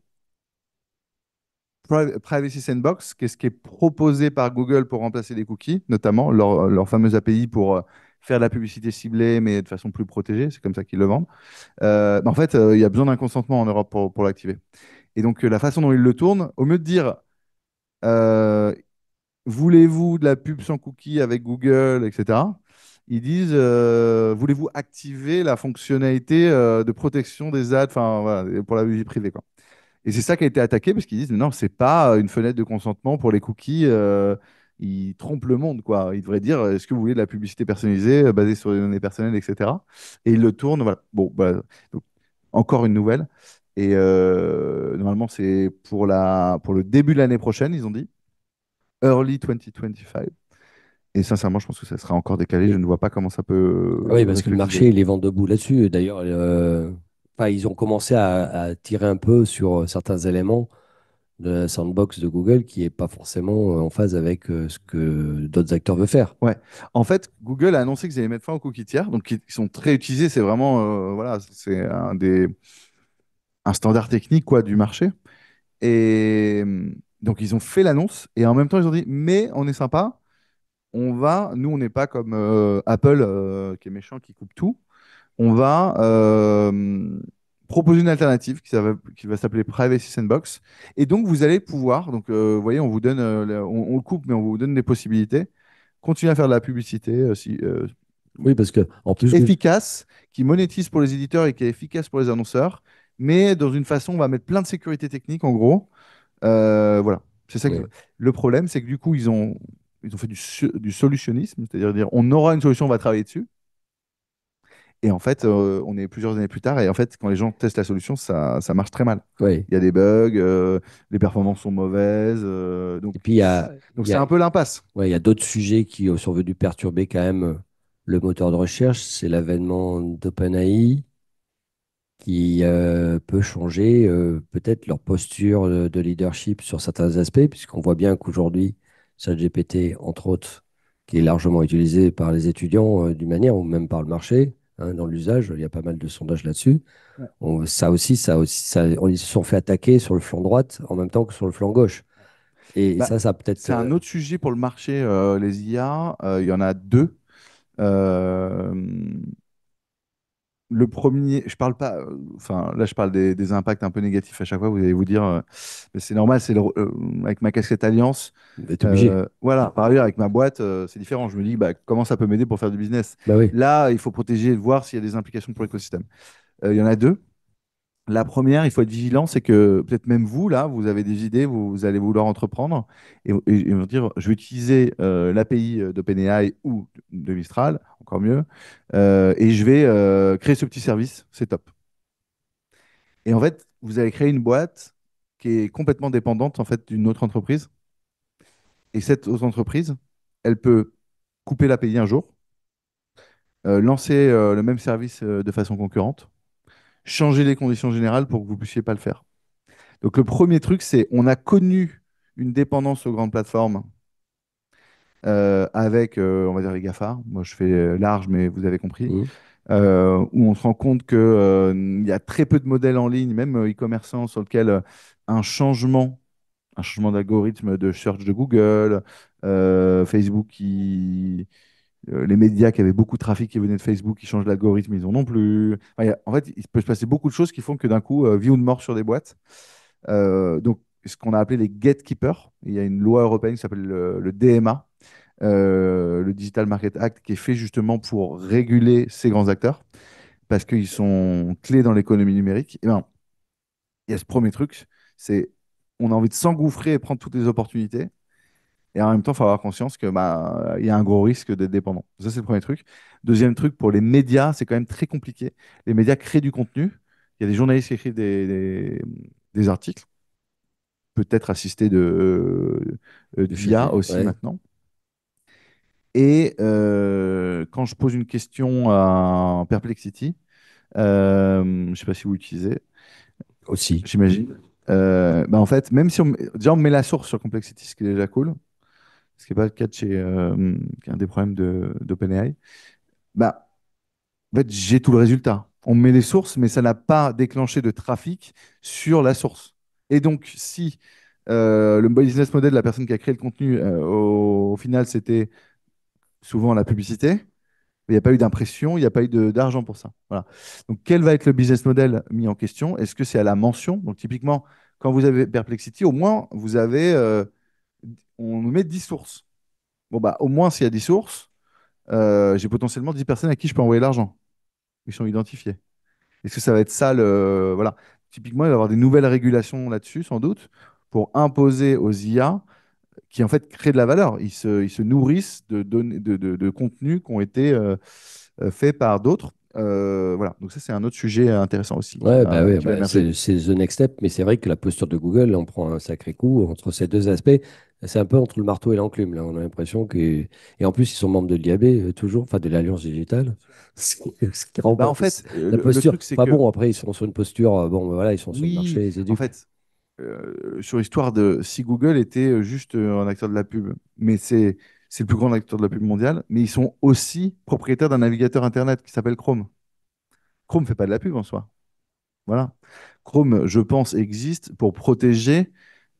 Privacy Sandbox, qu'est-ce qui est proposé par Google pour remplacer les cookies, notamment leur fameuse API pour faire de la publicité ciblée, mais de façon plus protégée. C'est comme ça qu'ils le vendent. En fait, il y a besoin d'un consentement en Europe pour l'activer. Et donc, la façon dont ils le tournent, au mieux de dire euh, voulez-vous de la pub sans cookie avec Google, etc. Ils disent voulez-vous activer la fonctionnalité de protection des ads, enfin voilà, pour la vie privée, quoi. Et c'est ça qui a été attaqué parce qu'ils disent mais non, c'est pas une fenêtre de consentement pour les cookies. Ils trompent le monde, quoi. Ils devraient dire est-ce que vous voulez de la publicité personnalisée basée sur les données personnelles, etc. Et ils le tournent, voilà. Bon, bah, donc, encore une nouvelle. Et normalement, c'est pour le début de l'année prochaine, ils ont dit. Early 2025. Et sincèrement, je pense que ça sera encore décalé. Je
Et-
ne vois pas comment ça peut
oui, parce que le
rétroactiver.
marché, il est vent debout là-dessus. D'ailleurs, enfin, ils ont commencé à tirer un peu sur certains éléments de la sandbox de Google qui n'est pas forcément en phase avec ce que d'autres acteurs veulent faire.
Ouais. En fait, Google a annoncé qu'ils allaient mettre fin aux cookies tiers, donc ils sont très utilisés. C'est vraiment, voilà, c'est un standard technique quoi du marché. Et donc ils ont fait l'annonce et en même temps ils ont dit, mais on est sympa. Nous on n'est pas comme Apple qui est méchant, qui coupe tout. On va proposer une alternative qui va s'appeler Privacy Sandbox. Et donc, vous allez pouvoir, donc, vous voyez, on vous donne, on le coupe, mais on vous donne des possibilités. Continuer à faire de la publicité
Oui, parce que en plus,
efficace, qui monétise pour les éditeurs et qui est efficace pour les annonceurs, mais dans une façon, on va mettre plein de sécurité technique, en gros. Voilà. C'est ça qui...
oui,
Le problème, c'est que du coup, ils ont fait du solutionnisme, c'est-à-dire dire, on aura une solution, on va travailler dessus. Et en fait, on est plusieurs années plus tard, et en fait, quand les gens testent la solution, ça marche très mal.
oui.
Il y a des bugs, les performances sont mauvaises,
Et puis,
donc c'est un peu l'impasse.
ouais, il y a d'autres sujets qui sont venus perturber quand même le moteur de recherche. C'est l'avènement d'OpenAI qui peut changer peut-être leur posture de leadership sur certains aspects, puisqu'on voit bien qu'aujourd'hui, ChatGPT, entre autres, qui est largement utilisé par les étudiants d'une manière, ou même par le marché, hein, dans l'usage, il y a pas mal de sondages là-dessus.
Ouais.
Ils se sont fait attaquer sur le flanc droite en même temps que sur le flanc gauche. Et
Bah,
ça peut-être...
c'est un autre sujet pour le marché, les IA. Il y en a deux. Euh, Le premier, je parle pas, enfin là je parle des impacts un peu négatifs à chaque fois. Vous allez vous dire, mais c'est normal, avec ma casquette Alliance.
Vous êtes obligé.
Voilà, par ailleurs, avec ma boîte, c'est différent. Je me dis, bah, comment ça peut m'aider pour faire du business?
Bah oui,
Là, il faut protéger et voir s'il y a des implications pour l'écosystème. Il y en a deux. La première, il faut être vigilant, c'est que peut-être même vous, là, vous avez des idées, vous allez vouloir entreprendre et vous dire, je vais utiliser l'API d'OpenAI ou de Mistral, encore mieux, et je vais créer ce petit service, c'est top. Et en fait, vous allez créer une boîte qui est complètement dépendante en fait d'une autre entreprise. Et cette autre entreprise, elle peut couper l'API un jour, lancer le même service de façon concurrente, changer les conditions générales pour que vous ne puissiez pas le faire. Donc le premier truc, c'est on a connu une dépendance aux grandes plateformes avec, on va dire, les GAFA. Moi, je fais large, mais vous avez compris.
mhm,
Où on se rend compte qu'il y a très peu de modèles en ligne, même e-commerçants, sur lequel un changement d'algorithme de search de Google, Facebook les médias qui avaient beaucoup de trafic qui venaient de Facebook qui changent l'algorithme, ils en ont plus. Enfin, en fait, il peut se passer beaucoup de choses qui font que d'un coup, vie ou de mort sur des boîtes. Donc, ce qu'on a appelé les gatekeepers, il y a une loi européenne qui s'appelle le DMA, le Digital Market Act, qui est fait justement pour réguler ces grands acteurs parce qu'ils sont clés dans l'économie numérique. Et ben, il y a ce premier truc, c'est on a envie de s'engouffrer et prendre toutes les opportunités. Et en même temps, il faut avoir conscience que bah, il y a un gros risque d'être dépendant. Ça, c'est le premier truc. Deuxième truc, pour les médias, c'est quand même très compliqué. Les médias créent du contenu. Il y a des journalistes qui écrivent des articles, peut-être assistés d'IA
GP,
aussi
ouais,
maintenant. Et quand je pose une question à Perplexity, je ne sais pas si vous l'utilisez,
aussi.
j'imagine. Bah en fait, même si déjà on met la source sur Complexity, ce qui est déjà cool, ce qui n'est pas le cas de qui est un des problèmes d'OpenAI, bah, en fait, j'ai tout le résultat. on met les sources, mais ça n'a pas déclenché de trafic sur la source. Et donc, si le business model de la personne qui a créé le contenu, au final, c'était souvent la publicité, il n'y a pas eu d'impression, il n'y a pas eu d'argent pour ça. Voilà. Donc, quel va être le business model mis en question? Est-ce que c'est à la mention? Donc, typiquement, quand vous avez Perplexity, au moins, vous avez, on nous met 10 sources. Bon, bah, au moins, s'il y a 10 sources, j'ai potentiellement 10 personnes à qui je peux envoyer l'argent. Ils sont identifiés. Est-ce que ça va être ça le... Voilà. Typiquement, il va y avoir des nouvelles régulations là-dessus, sans doute, pour imposer aux IA qui, en fait, créent de la valeur. Ils se nourrissent de, données, de contenus qui ont été faits par d'autres. Voilà. Donc ça, c'est un autre sujet intéressant aussi
Ouais, bah ouais,
qui va
bah
émerger.
c'est the next step, mais c'est vrai que la posture de Google, là, on prend un sacré coup entre ces deux aspects. C'est un peu entre le marteau et l'enclume, là. On a l'impression que. Et en plus, ils sont membres de l'IAB, toujours, enfin de l'Alliance digitale. Ce qui rend
Bah,
pas
en fait,
la
le
posture.
truc, c'est
Enfin
que
bon, après, ils sont sur une posture. Bon, bah, voilà, ils sont sur le
oui,
marché, ils
en
éduquent.
fait, sur l'histoire de si Google était juste un acteur de la pub, mais c'est le plus grand acteur de la pub mondiale, mais ils sont aussi propriétaires d'un navigateur Internet qui s'appelle Chrome. Chrome fait pas de la pub en soi. Voilà. Chrome, je pense, existe pour protéger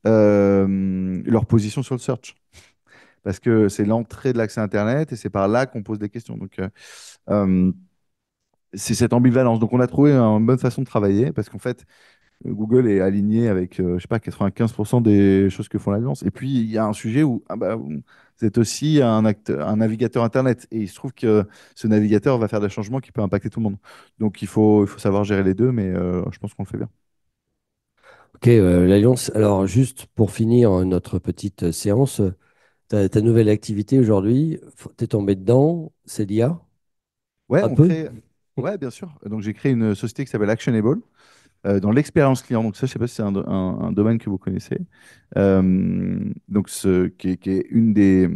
leur position sur le search. Parce que c'est l'entrée de l'accès Internet et c'est par là qu'on pose des questions. Donc, euh, c'est cette ambivalence. Donc, on a trouvé une bonne façon de travailler parce qu'en fait, Google est aligné avec, je sais pas, 95% des choses que font l'Alliance. Et puis, il y a un sujet où ah bah, vous êtes aussi un navigateur Internet. Et il se trouve que ce navigateur va faire des changements qui peuvent impacter tout le monde. Donc, il faut savoir gérer les deux, mais je pense qu'on le fait bien.
Ok, l'Alliance. Alors, juste pour finir notre petite séance, ta nouvelle activité aujourd'hui, t'es tombé dedans, c'est l'IA,
Ouais,
un
on
peu?
crée. Ouais, bien sûr. Donc, j'ai créé une société qui s'appelle Actionable dans l'expérience client. Donc, ça, je sais pas si c'est un domaine que vous connaissez. Donc, qui est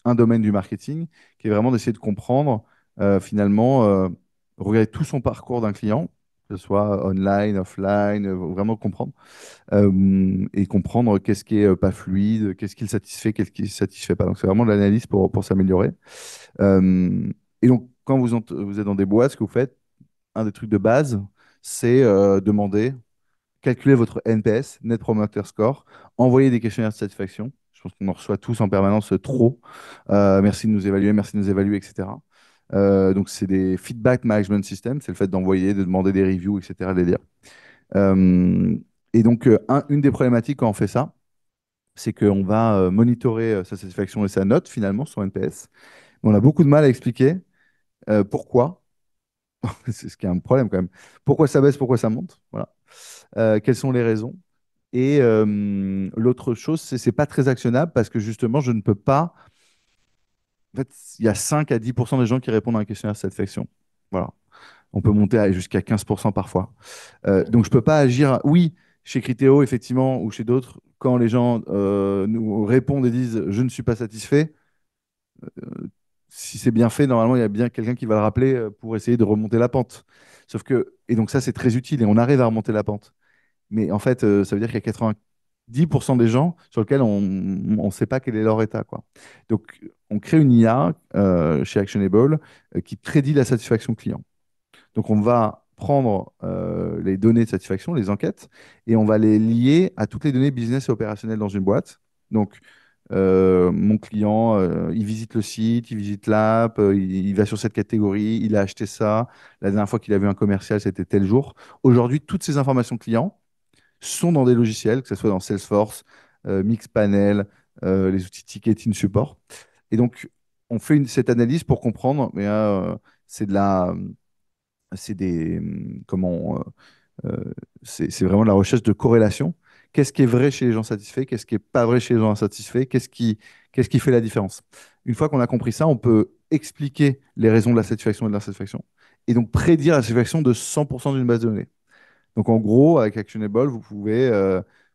un domaine du marketing qui est vraiment d'essayer de comprendre finalement, regarder tout son parcours d'un client, que ce soit online, offline, vraiment comprendre et comprendre qu'est-ce qui est pas fluide, qu'est-ce qui le satisfait, qu'est-ce qui ne satisfait pas. Donc, c'est vraiment de l'analyse pour s'améliorer. Euh, et donc, quand vous êtes dans des boîtes, ce que vous faites, un des trucs de base, c'est demander, calculer votre NPS, Net Promoter Score, envoyer des questionnaires de satisfaction. Je pense qu'on en reçoit tous en permanence trop. Merci de nous évaluer, merci de nous évaluer, etc. Donc, c'est des feedback management systems, c'est le fait d'envoyer, de demander des reviews, etc., de les lire. Euh, et donc, une des problématiques quand on fait ça, c'est qu'on va monitorer sa satisfaction et sa note, finalement, son NPS. Mais on a beaucoup de mal à expliquer pourquoi. C'est ce qui est un problème quand même. Pourquoi ça baisse, pourquoi ça monte? Voilà. Quelles sont les raisons? Et l'autre chose, c'est pas très actionnable parce que justement, je ne peux pas. En fait, il y a 5 à 10% des gens qui répondent à un questionnaire de satisfaction. Voilà. On peut monter jusqu'à 15% parfois. Donc, je ne peux pas agir. Oui, chez Criteo, effectivement, ou chez d'autres, quand les gens nous répondent et disent je ne suis pas satisfait, si c'est bien fait, normalement, il y a bien quelqu'un qui va le rappeler pour essayer de remonter la pente. Sauf que, et donc ça, c'est très utile et on arrive à remonter la pente. Mais en fait, ça veut dire qu'il y a 90% des gens sur lesquels on ne sait pas quel est leur état, quoi. Donc, on crée une IA chez Actionable qui prédit la satisfaction client. Donc, on va prendre les données de satisfaction, les enquêtes, et on va les lier à toutes les données business et opérationnelles dans une boîte. Donc, mon client, il visite le site, il visite l'app, il va sur cette catégorie, il a acheté ça. La dernière fois qu'il a vu un commercial, c'était tel jour. Aujourd'hui, toutes ces informations clients sont dans des logiciels, que ce soit dans Salesforce, Mixpanel, les outils ticketing support. Et donc, on fait cette analyse pour comprendre, mais c'est de la, c'est des, comment, c'est vraiment de la recherche de corrélation. Qu'est-ce qui est vrai chez les gens satisfaits? Qu'est-ce qui n'est pas vrai chez les gens insatisfaits? Qu'est-ce qui fait la différence? Une fois qu'on a compris ça, on peut expliquer les raisons de la satisfaction et de l'insatisfaction, et donc prédire la satisfaction de 100% d'une base de données. Donc en gros, avec Actionable, vous pouvez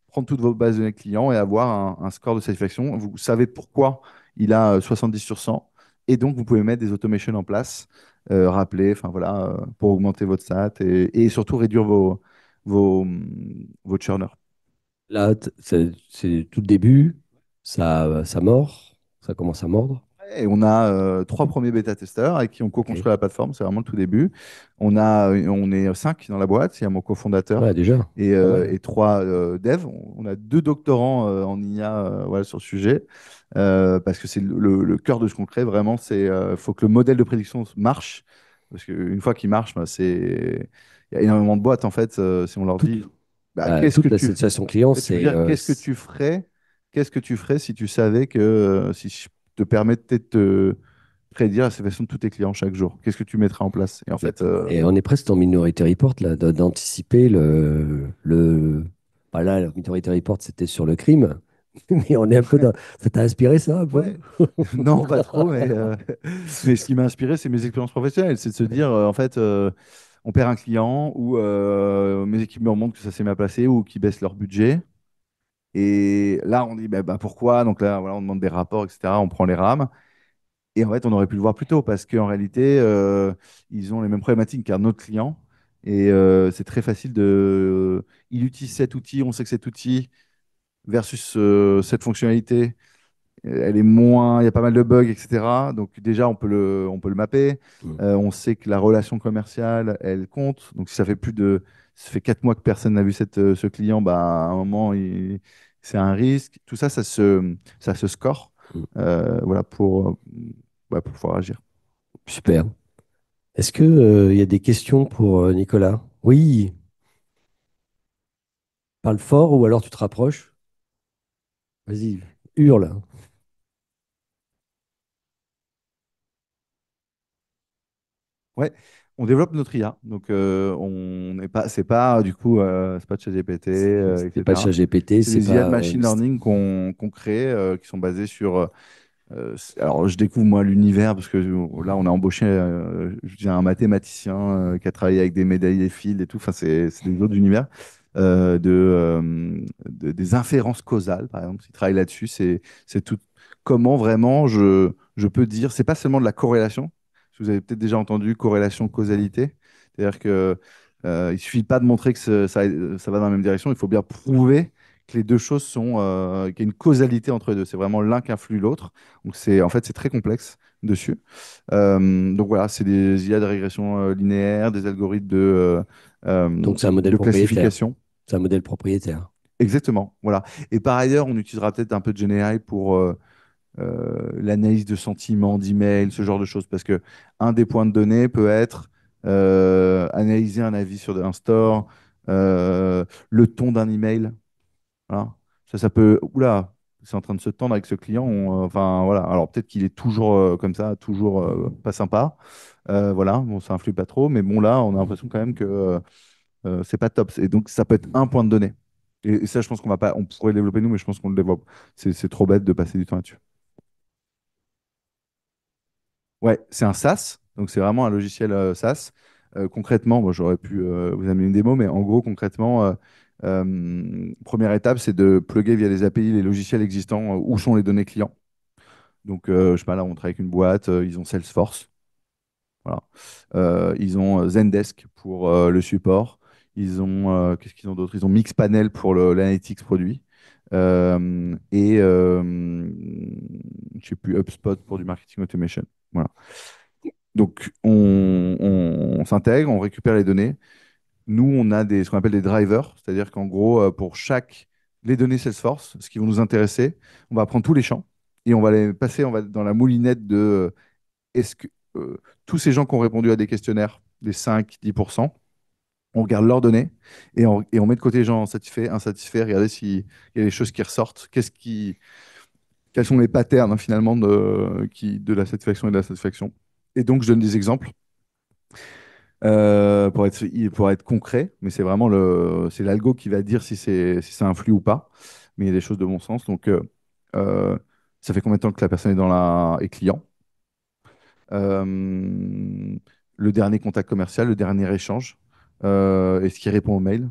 prendre toutes vos bases de données clients et avoir un score de satisfaction. Vous savez pourquoi il a 70 sur 100. Et donc, vous pouvez mettre des automations en place, rappeler, enfin voilà, pour augmenter votre SAT et surtout réduire vos churners.
Là, c'est tout le début, ça mord, ça commence à mordre.
Et on a trois premiers bêta-testeurs avec qui on
Ok.
co-construit la plateforme. C'est vraiment le tout début. On est cinq dans la boîte. Il y a mon
Ouais,
cofondateur
déjà. Pas mal.
et trois devs. On a deux doctorants en IA voilà, sur le sujet. Parce que c'est le cœur de ce qu'on crée. Vraiment, c'est faut que le modèle de prédiction marche. Parce qu'une fois qu'il marche, bah, il y a énormément de boîtes, en fait. Si on leur
Toute,
dit, bah, qu'est-ce que
toute la
tu
satisfaction client,
tu veux
c'est
dire, qu'est-ce que tu ferais si tu savais que si je te permettais de te prédire la satisfaction de tous tes clients chaque jour? Qu'est-ce que tu mettrais en place? Et en fait,
et on est presque dans Minority Report, là, d'anticiper bah là, le Minority Report, c'était sur le crime, mais on est un peu dans. Ça t'a inspiré, ça, un peu?
ouais, non, pas trop, mais ce qui m'a inspiré, c'est mes expériences professionnelles. C'est de se dire, en fait, on perd un client ou mes équipes me remontent que ça s'est mal passé ou qu'ils baissent leur budget. Et là, on dit, bah, pourquoi? Donc là, voilà, on demande des rapports, etc. On prend les rames. Et en fait, on aurait pu le voir plus tôt parce qu'en réalité, ils ont les mêmes problématiques qu'un autre client. Et c'est très facile de. Il utilise cet outil, on sait que cet outil versus cette fonctionnalité, elle est moins. Il y a pas mal de bugs, etc. Donc déjà, on peut le mapper.
Mm.
On sait que la relation commerciale, elle compte. Donc si ça fait plus de. Ça fait 4 mois que personne n'a vu ce client, bah, à un moment, c'est un risque. Tout ça, ça se score.
Mm.
Voilà, pour pouvoir agir.
Super. Est-ce que, il y a des questions pour Nicolas? Oui, parle fort ou alors tu te rapproches. Vas-y, hurle.
Ouais, on développe notre IA. Donc, on n'est pas, c'est pas du coup, c'est pas ChatGPT,
C'était pas
etc.
ChatGPT,
C'est
c'est
des IA de
pas.
machine learning qu'on crée, qui sont basées sur. Alors, je découvre moi l'univers parce que là, on a embauché, je dis un mathématicien qui a travaillé avec des médailles et fils et tout. Enfin, c'est des autres univers. Des inférences causales, par exemple, qui travaillent là-dessus. C'est tout. Comment vraiment je peux dire, c'est pas seulement de la corrélation. Vous avez peut-être déjà entendu corrélation-causalité. C'est-à-dire que il suffit pas de montrer que ça va dans la même direction. Il faut bien prouver que les deux choses qu'il y a une causalité entre les deux. C'est vraiment l'un qui influe l'autre. Donc en fait, c'est très complexe dessus. Donc voilà, c'est des IA de régression linéaire, des algorithmes
Donc c'est un modèle
de
propriétaire.
classification.
C'est un modèle propriétaire.
Exactement, voilà. Et par ailleurs, on utilisera peut-être un peu de GenAI pour l'analyse de sentiments, d'emails, ce genre de choses, parce que un des points de données peut être analyser un avis sur un store, le ton d'un email. Voilà. Ça peut. Oula, c'est en train de se tendre avec ce client. Enfin, voilà. Alors, peut-être qu'il est toujours comme ça, toujours pas sympa. Voilà, bon, ça influe pas trop. Mais bon, là, on a l'impression quand même que c'est pas top. Et donc, ça peut être un point de données. Et ça, je pense qu'on va pas. On pourrait le développer nous, mais je pense qu'on le développe. C'est trop bête de passer du temps là-dessus. Ouais, c'est un SaaS. Donc, c'est vraiment un logiciel SaaS. Concrètement, moi, j'aurais pu vous amener une démo, mais en gros, concrètement, première étape, c'est de plugger via les API les logiciels existants où sont les données clients. Donc, je sais pas, là, on travaille avec une boîte, ils ont Salesforce. Voilà. Ils ont Zendesk pour le support. Qu'est-ce qu'ils ont d'autre? Ils ont Mixpanel pour l'analytics produit. Et je sais plus, HubSpot pour du marketing automation. Voilà. Donc, on s'intègre, on récupère les données. Nous, on a ce qu'on appelle des drivers, c'est-à-dire qu'en gros, pour chaque les données Salesforce, ce qui vont nous intéresser, on va prendre tous les champs et on va les passer dans la moulinette de est-ce que tous ces gens qui ont répondu à des questionnaires, les 5-10%, on regarde leurs données et on met de côté les gens satisfaits, insatisfaits, regarder s'il y a des choses qui ressortent, quels sont les patterns hein, finalement de la satisfaction et de la satisfaction. Et donc, je donne des exemples pour être concret, mais c'est vraiment c'est l'algo qui va dire si ça influe ou pas. Mais il y a des choses de bon sens. Donc, euh, ça fait combien de temps que la personne est client? Euh, le dernier contact commercial, le dernier échange, est-ce qu'il répond au mail,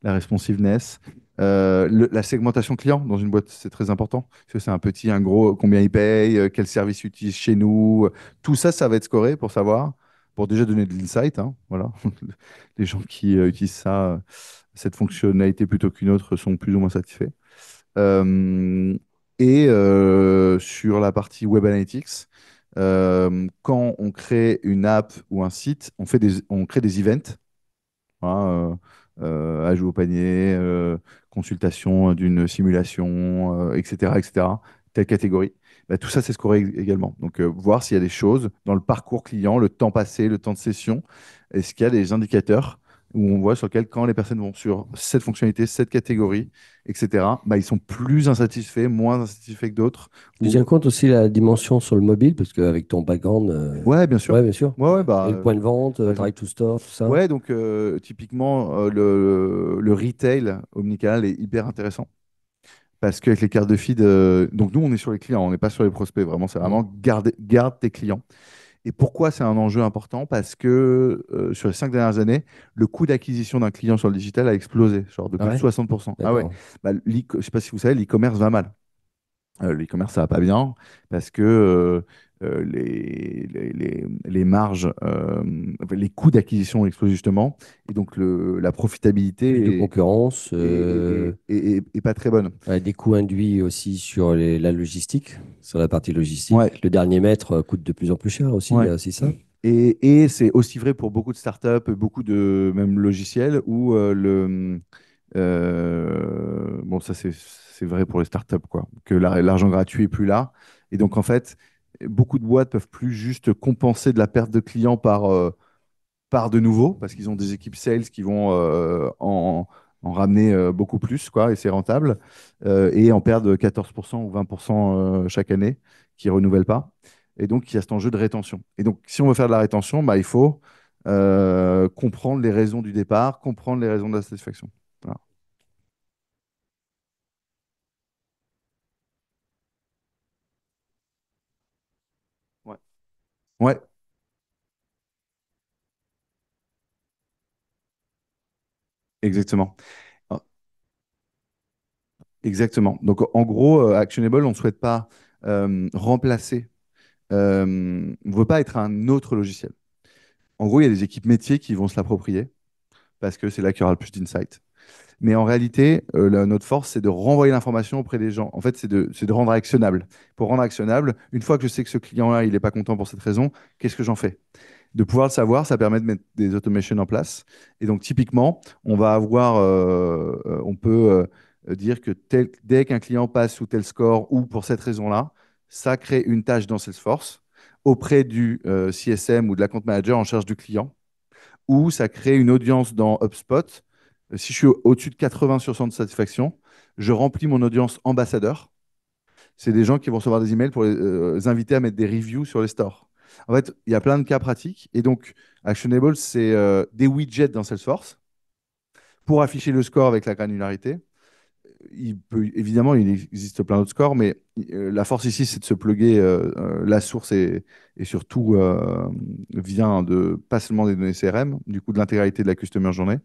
la responsiveness, la segmentation client dans une boîte, c'est très important. Est-ce que c'est un petit, un gros, combien il paye, quel service il utilise chez nous, tout ça, ça va être scoré pour savoir, pour déjà donner de l'insight, hein, voilà. Les gens qui utilisent ça, cette fonctionnalité plutôt qu'une autre sont plus ou moins satisfaits. Euh, Et sur la partie Web Analytics, quand on crée une app ou un site, on crée des events, hein, ajout au panier, consultation d'une simulation, etc., etc., telle catégorie. Bah, tout ça, c'est scoré également. Donc, voir s'il y a des choses dans le parcours client, le temps passé, le temps de session, est-ce qu'il y a des indicateurs où on voit sur lequel, quand les personnes vont sur cette fonctionnalité, cette catégorie, etc., bah, ils sont plus insatisfaits, moins insatisfaits que d'autres.
Tu
Ou...
tiens compte aussi la dimension sur le mobile, parce qu'avec ton background,
Ouais, bien sûr.
ouais, bien sûr.
Ouais, ouais, bah,
Et le point de vente,
par exemple.
drive to store, tout ça.
Ouais, donc typiquement, le retail omnicanal est hyper intéressant parce qu'avec les cartes de feed, donc nous, on est sur les clients, on n'est pas sur les prospects, vraiment, c'est
Mm.
vraiment garde tes clients. Et pourquoi c'est un enjeu important? Parce que sur les 5 dernières années, le coût d'acquisition d'un client sur le digital a explosé, genre de
Ah
plus de
ouais?
60%. Ah ouais,
D'accord.
bah, je ne sais pas si vous savez, l'e-commerce va mal. L'e-commerce, ça va pas bien parce que les marges, enfin, les coûts d'acquisition explosent justement, et donc la
Plus de
profitabilité
concurrence,
est pas très bonne.
ouais, des coûts induits aussi sur la logistique, sur la partie
Ouais,
logistique. Le dernier mètre coûte de plus en plus cher aussi, il y
ouais.
a aussi ça.
Et c'est aussi vrai pour beaucoup de startups, beaucoup de même logiciels où bon, ça c'est vrai pour les startups, quoi, que l'argent gratuit est plus là. Et donc en fait, beaucoup de boîtes peuvent plus juste compenser de la perte de clients par de nouveaux, parce qu'ils ont des équipes sales qui vont en ramener beaucoup plus, quoi, et c'est rentable, et en perdre 14% ou 20% chaque année, qui ne renouvellent pas. Et donc, il y a cet enjeu de rétention. Et donc, si on veut faire de la rétention, bah, il faut comprendre les raisons du départ, comprendre les raisons de la satisfaction. Voilà. Ouais. Ouais, exactement. Ah, exactement. Donc, en gros, Actionable, on ne souhaite pas remplacer, on ne veut pas être un autre logiciel. En gros, il y a des équipes métiers qui vont se l'approprier parce que c'est là qu'il y aura le plus d'insight. Mais en réalité, notre force, c'est de renvoyer l'information auprès des gens. En fait, c'est de rendre actionnable. Pour rendre actionnable, une fois que je sais que ce client-là, il n'est pas content pour cette raison, qu'est-ce que j'en fais? De pouvoir le savoir, ça permet de mettre des automations en place. Et donc, typiquement, on va avoir, on peut dire que dès qu'un client passe sous tel score ou pour cette raison-là, ça crée une tâche dans Salesforce auprès du CSM ou de l'account manager en charge du client, ou ça crée une audience dans HubSpot. Si je suis au-dessus de 80 sur 100 de satisfaction, je remplis mon audience ambassadeur. C'est des gens qui vont recevoir des emails pour les inviter à mettre des reviews sur les stores. En fait, il y a plein de cas pratiques. Et donc, Actionable, c'est des widgets dans Salesforce pour afficher le score avec la granularité. Évidemment, il existe plein d'autres scores, mais la force ici, c'est de se plugger. La source et surtout vient de pas seulement des données CRM, du coup de l'intégralité de la Customer Journey,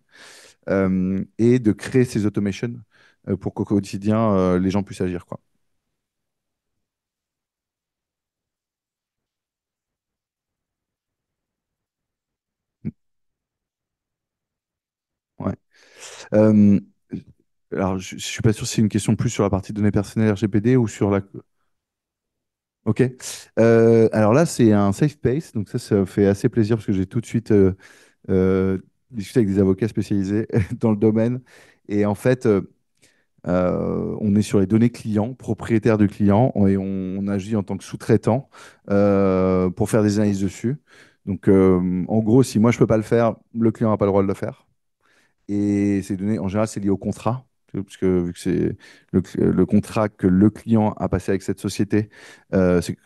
et de créer ces automations pour qu'au quotidien, les gens puissent agir, quoi. Ouais. Euh, alors, je ne suis pas sûr si c'est une question plus sur la partie données personnelles RGPD ou sur la... Ok. Alors là, c'est un safe space, donc ça fait assez plaisir parce que j'ai tout de suite euh, discuté avec des avocats spécialisés dans le domaine. Et en fait, on est sur les données clients, propriétaires du client, et on agit en tant que sous-traitant pour faire des analyses dessus. Donc, en gros, si moi je peux pas le faire, le client n'a pas le droit de le faire. Et ces données, en général, c'est lié au contrat, parce que vu que c'est le contrat que le client a passé avec cette société, c'est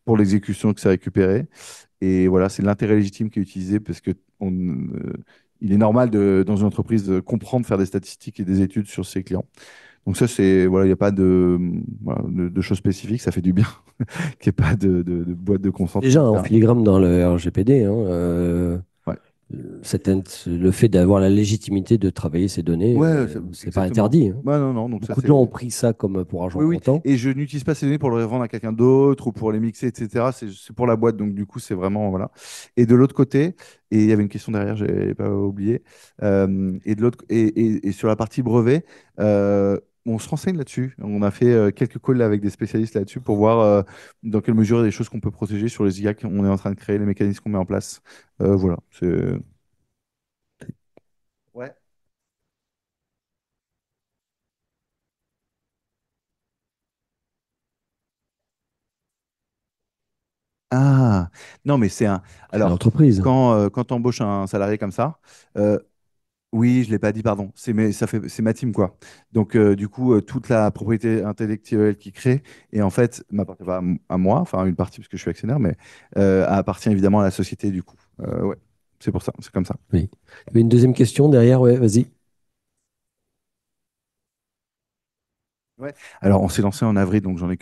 pour l'exécution que c'est récupéré. Et voilà, c'est l'intérêt légitime qui est utilisé parce que il est normal dans une entreprise de comprendre, faire des statistiques et des études sur ses clients. Donc ça, c'est voilà, il n'y a pas voilà, de choses spécifiques, ça fait du bien qu'il n'y ait pas de boîte de consentement,
Déjà, en
etc.
filigrane dans le RGPD, hein,
Ouais,
le fait d'avoir la légitimité de travailler ces données,
ouais,
c'est pas
exactement.
interdit, hein.
Ouais, non, non, donc ça
Beaucoup de gens ont
c'est.
pris ça comme pour argent
Oui, oui.
comptant.
Et je n'utilise pas ces données pour le revendre à quelqu'un d'autre ou pour les mixer, etc. C'est pour la boîte, donc du coup, c'est vraiment. Voilà. Et de l'autre côté, et il y avait une question derrière, j'ai pas oublié, et sur la partie brevet, on se renseigne là-dessus. On a fait quelques calls avec des spécialistes là-dessus pour voir dans quelle mesure il y a des choses qu'on peut protéger sur les IA qu'on est en train de créer, les mécanismes qu'on met en place. Voilà. Ouais. Ah, non, mais c'est un.
C'est
Alors,
l'entreprise.
quand tu embauches un salarié comme ça, euh, oui, je l'ai pas dit, pardon. C'est ma team, quoi. Donc, du coup, toute la propriété intellectuelle qui crée, et en fait, m'appartient pas à moi, enfin, une partie, parce que je suis actionnaire, mais appartient évidemment à la société, du coup. Ouais, c'est pour ça, c'est comme ça.
Oui. Il y avait une deuxième question derrière, ouais, vas-y.
Ouais. Alors, on s'est lancé en avril, donc j'en ai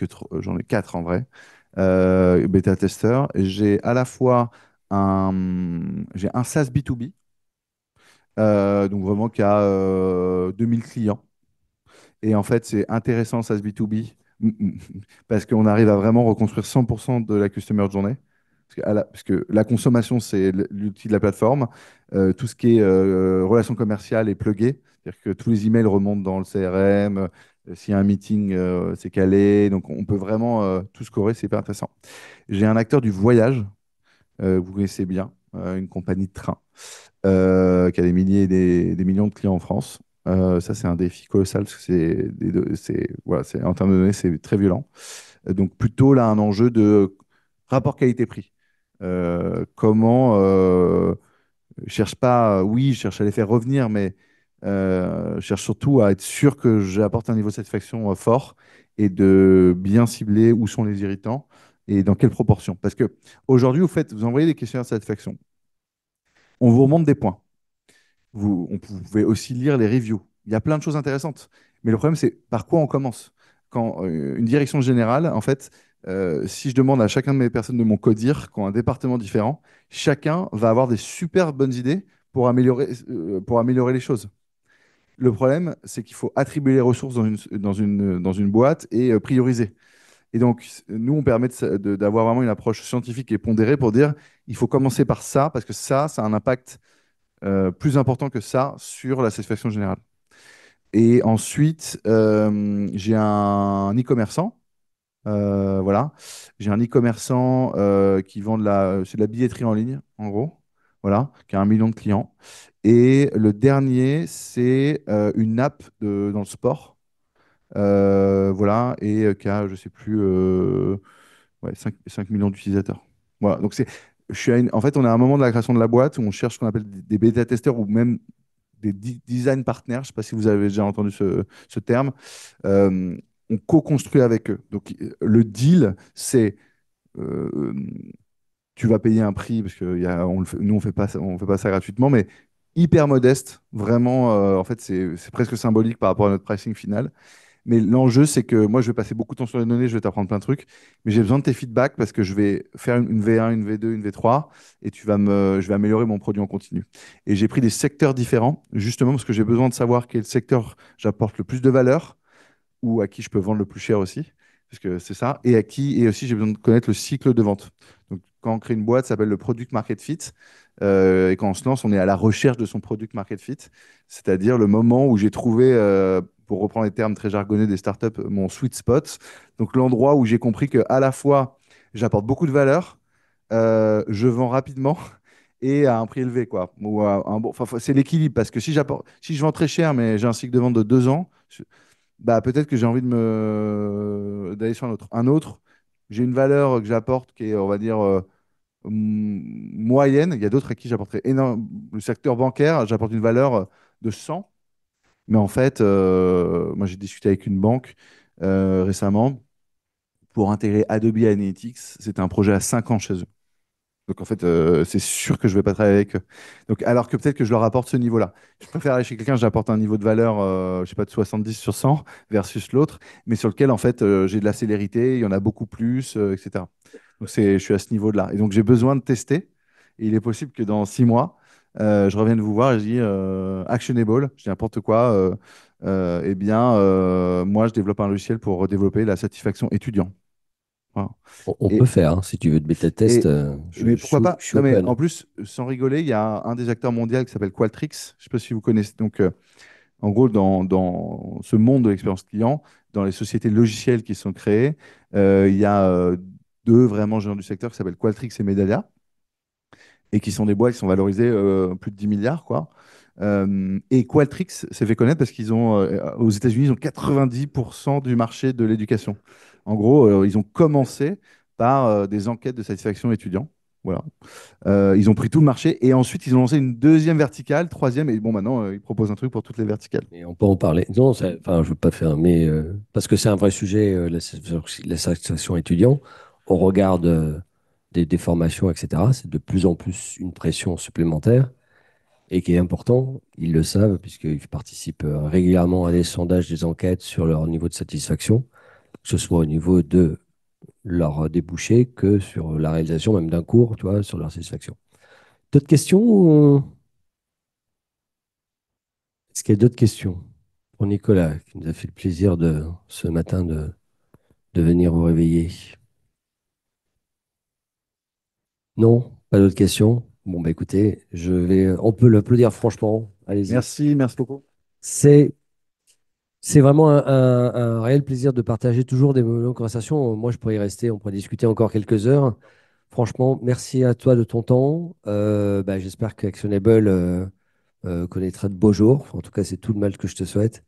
quatre en vrai. Bêta testeur. J'ai à la fois j'ai un SaaS B2B, donc vraiment qui a 2000 clients. Et en fait, c'est intéressant, ça, ce B2B, parce qu'on arrive à vraiment reconstruire 100% de la customer journey. Parce que la consommation, c'est l'outil de la plateforme. Tout ce qui est relations commerciales est plugué. C'est-à-dire que tous les emails remontent dans le CRM. S'il y a un meeting, c'est calé. Donc, on peut vraiment tout scorer. C'est hyper intéressant. J'ai un acteur du voyage, que vous connaissez bien, une compagnie de train qui a des milliers et des millions de clients en France. Ça, c'est un défi colossal parce que voilà, en termes de données, c'est très violent. Donc, plutôt là, un enjeu de rapport qualité-prix. Comment je cherche pas, oui, je cherche à les faire revenir, mais je cherche surtout à être sûr que j'apporte un niveau de satisfaction fort et de bien cibler où sont les irritants et dans quelle proportion. Parce que aujourd'hui, vous envoyez des questionnaires de satisfaction, on vous remonte des points. Vous pouvez aussi lire les reviews. Il y a plein de choses intéressantes. Mais le problème, c'est par quoi on commence? Quand une direction générale, en fait, si je demande à chacun de mes personnes de mon codir, qui ont un département différent, chacun va avoir des super bonnes idées pour améliorer les choses. Le problème, c'est qu'il faut attribuer les ressources dans une boîte et prioriser. Et donc, nous, on permet d'avoir vraiment une approche scientifique et pondérée pour dire, il faut commencer par ça, parce que ça a un impact plus important que ça sur la satisfaction générale. Et ensuite, j'ai un e-commerçant. Voilà. J'ai un e-commerçant qui vend c'est de la billetterie en ligne, en gros. Voilà, qui a 1 million de clients. Et le dernier, c'est une app dans le sport. Voilà, et qui a, je sais plus, ouais, 5 millions d'utilisateurs. Voilà, donc en fait, on est à un moment de la création de la boîte où on cherche ce qu'on appelle des bêta-testeurs ou même des design partners. Je ne sais pas si vous avez déjà entendu ce terme. Euh, on co-construit avec eux. Donc, le deal, c'est euh, tu vas payer un prix, parce que nous, on fait pas ça gratuitement, mais hyper modeste. Vraiment, en fait, c'est presque symbolique par rapport à notre pricing final. Mais l'enjeu, c'est que moi, je vais passer beaucoup de temps sur les données, je vais t'apprendre plein de trucs, mais j'ai besoin de tes feedbacks parce que je vais faire une V1, une V2, une V3, et je vais améliorer mon produit en continu. Et j'ai pris des secteurs différents, justement parce que j'ai besoin de savoir quel secteur j'apporte le plus de valeur ou à qui je peux vendre le plus cher aussi, parce que c'est ça, et aussi j'ai besoin de connaître le cycle de vente. Donc, quand on crée une boîte, ça s'appelle le product market fit, et quand on se lance, on est à la recherche de son product market fit, c'est-à-dire le moment où j'ai trouvé, pour reprendre les termes très jargonnés des startups, mon sweet spot, donc l'endroit où j'ai compris que à la fois j'apporte beaucoup de valeur, je vends rapidement. Et à un prix élevé, quoi. Ou enfin, c'est l'équilibre, parce que si je vends très cher, mais j'ai un cycle de vente de 2 ans, bah, peut-être que j'ai envie d'aller sur un autre. Un autre, j'ai une valeur que j'apporte qui est, on va dire, moyenne. Il y a d'autres à qui j'apporterai énorme. Le secteur bancaire, j'apporte une valeur de 100. Mais en fait, moi, j'ai discuté avec une banque récemment pour intégrer Adobe Analytics. C'était un projet à 5 ans chez eux. Donc en fait, c'est sûr que je ne vais pas travailler avec eux. Donc, alors que peut-être que je leur apporte ce niveau-là. Je préfère aller chez quelqu'un, j'apporte un niveau de valeur, je sais pas, de 70 sur 100 versus l'autre, mais sur lequel en fait j'ai de la célérité, il y en a beaucoup plus, etc. Donc je suis à ce niveau-là. Et donc j'ai besoin de tester. Et il est possible que dans 6 mois, je revienne vous voir et je dis actionable, je dis n'importe quoi. Eh bien, moi, je développe un logiciel pour développer la satisfaction étudiant. Voilà.
On peut
Et,
faire, hein, si tu veux de bêta test,
et, mais pourquoi pas?
je suis
Non, mais
open.
en plus, sans rigoler, il y a un des acteurs mondiaux qui s'appelle Qualtrics. Je ne sais pas si vous connaissez. Donc, En gros, dans ce monde de l'expérience client, dans les sociétés logicielles qui sont créées, il y a deux vraiment géants du secteur qui s'appellent Qualtrics et Medallia et qui sont des boîtes qui sont valorisées plus de 10 milliards, quoi. Et Qualtrics s'est fait connaître parce qu'ils ont, aux États-Unis, ils ont 90% du marché de l'éducation. En gros, ils ont commencé par des enquêtes de satisfaction étudiants. Voilà. Ils ont pris tout le marché et ensuite ils ont lancé une deuxième verticale, troisième, et bon, maintenant ils proposent un truc pour toutes les verticales.
Et on peut en parler. Non, enfin, je veux pas faire, mais parce que c'est un vrai sujet, la satisfaction étudiant, au regard des formations, etc. C'est de plus en plus une pression supplémentaire et qui est important. Ils le savent puisqu'ils participent régulièrement à des sondages, des enquêtes sur leur niveau de satisfaction, que ce soit au niveau de leurs débouchés que sur la réalisation même d'un cours, tu vois, sur leur satisfaction. D'autres questions? Est-ce qu'il y a d'autres questions pour Nicolas, qui nous a fait le plaisir ce matin de venir vous réveiller? Non? Pas d'autres questions? Bon, bah écoutez, on peut l'applaudir franchement. Allez-y.
Merci, merci beaucoup.
C'est, c'est vraiment un réel plaisir de partager toujours des moments de conversation. Moi, je pourrais y rester, on pourrait discuter encore quelques heures. Franchement, merci à toi de ton temps. Bah, j'espère qu'Actionable connaîtra de beaux jours. En tout cas, c'est tout le mal que je te souhaite.